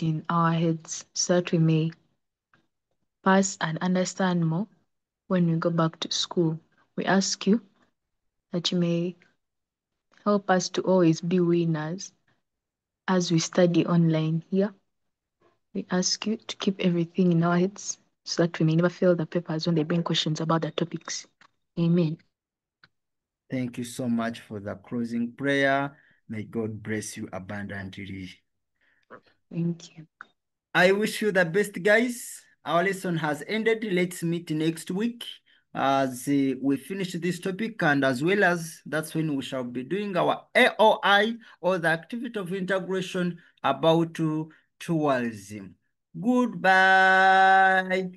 in our heads so that we may pass and understand more when we go back to school. We ask you that you may help us to always be winners as we study online here. We ask you to keep everything in our heads so that we may never fail the papers when they bring questions about the topics. Amen. Thank you so much for the closing prayer. May God bless you abundantly. Thank you. I wish you the best, guys. Our lesson has ended. Let's meet next week as we finish this topic, and as well as that's when we shall be doing our AOI, or the activity of integration, about tourism. Goodbye.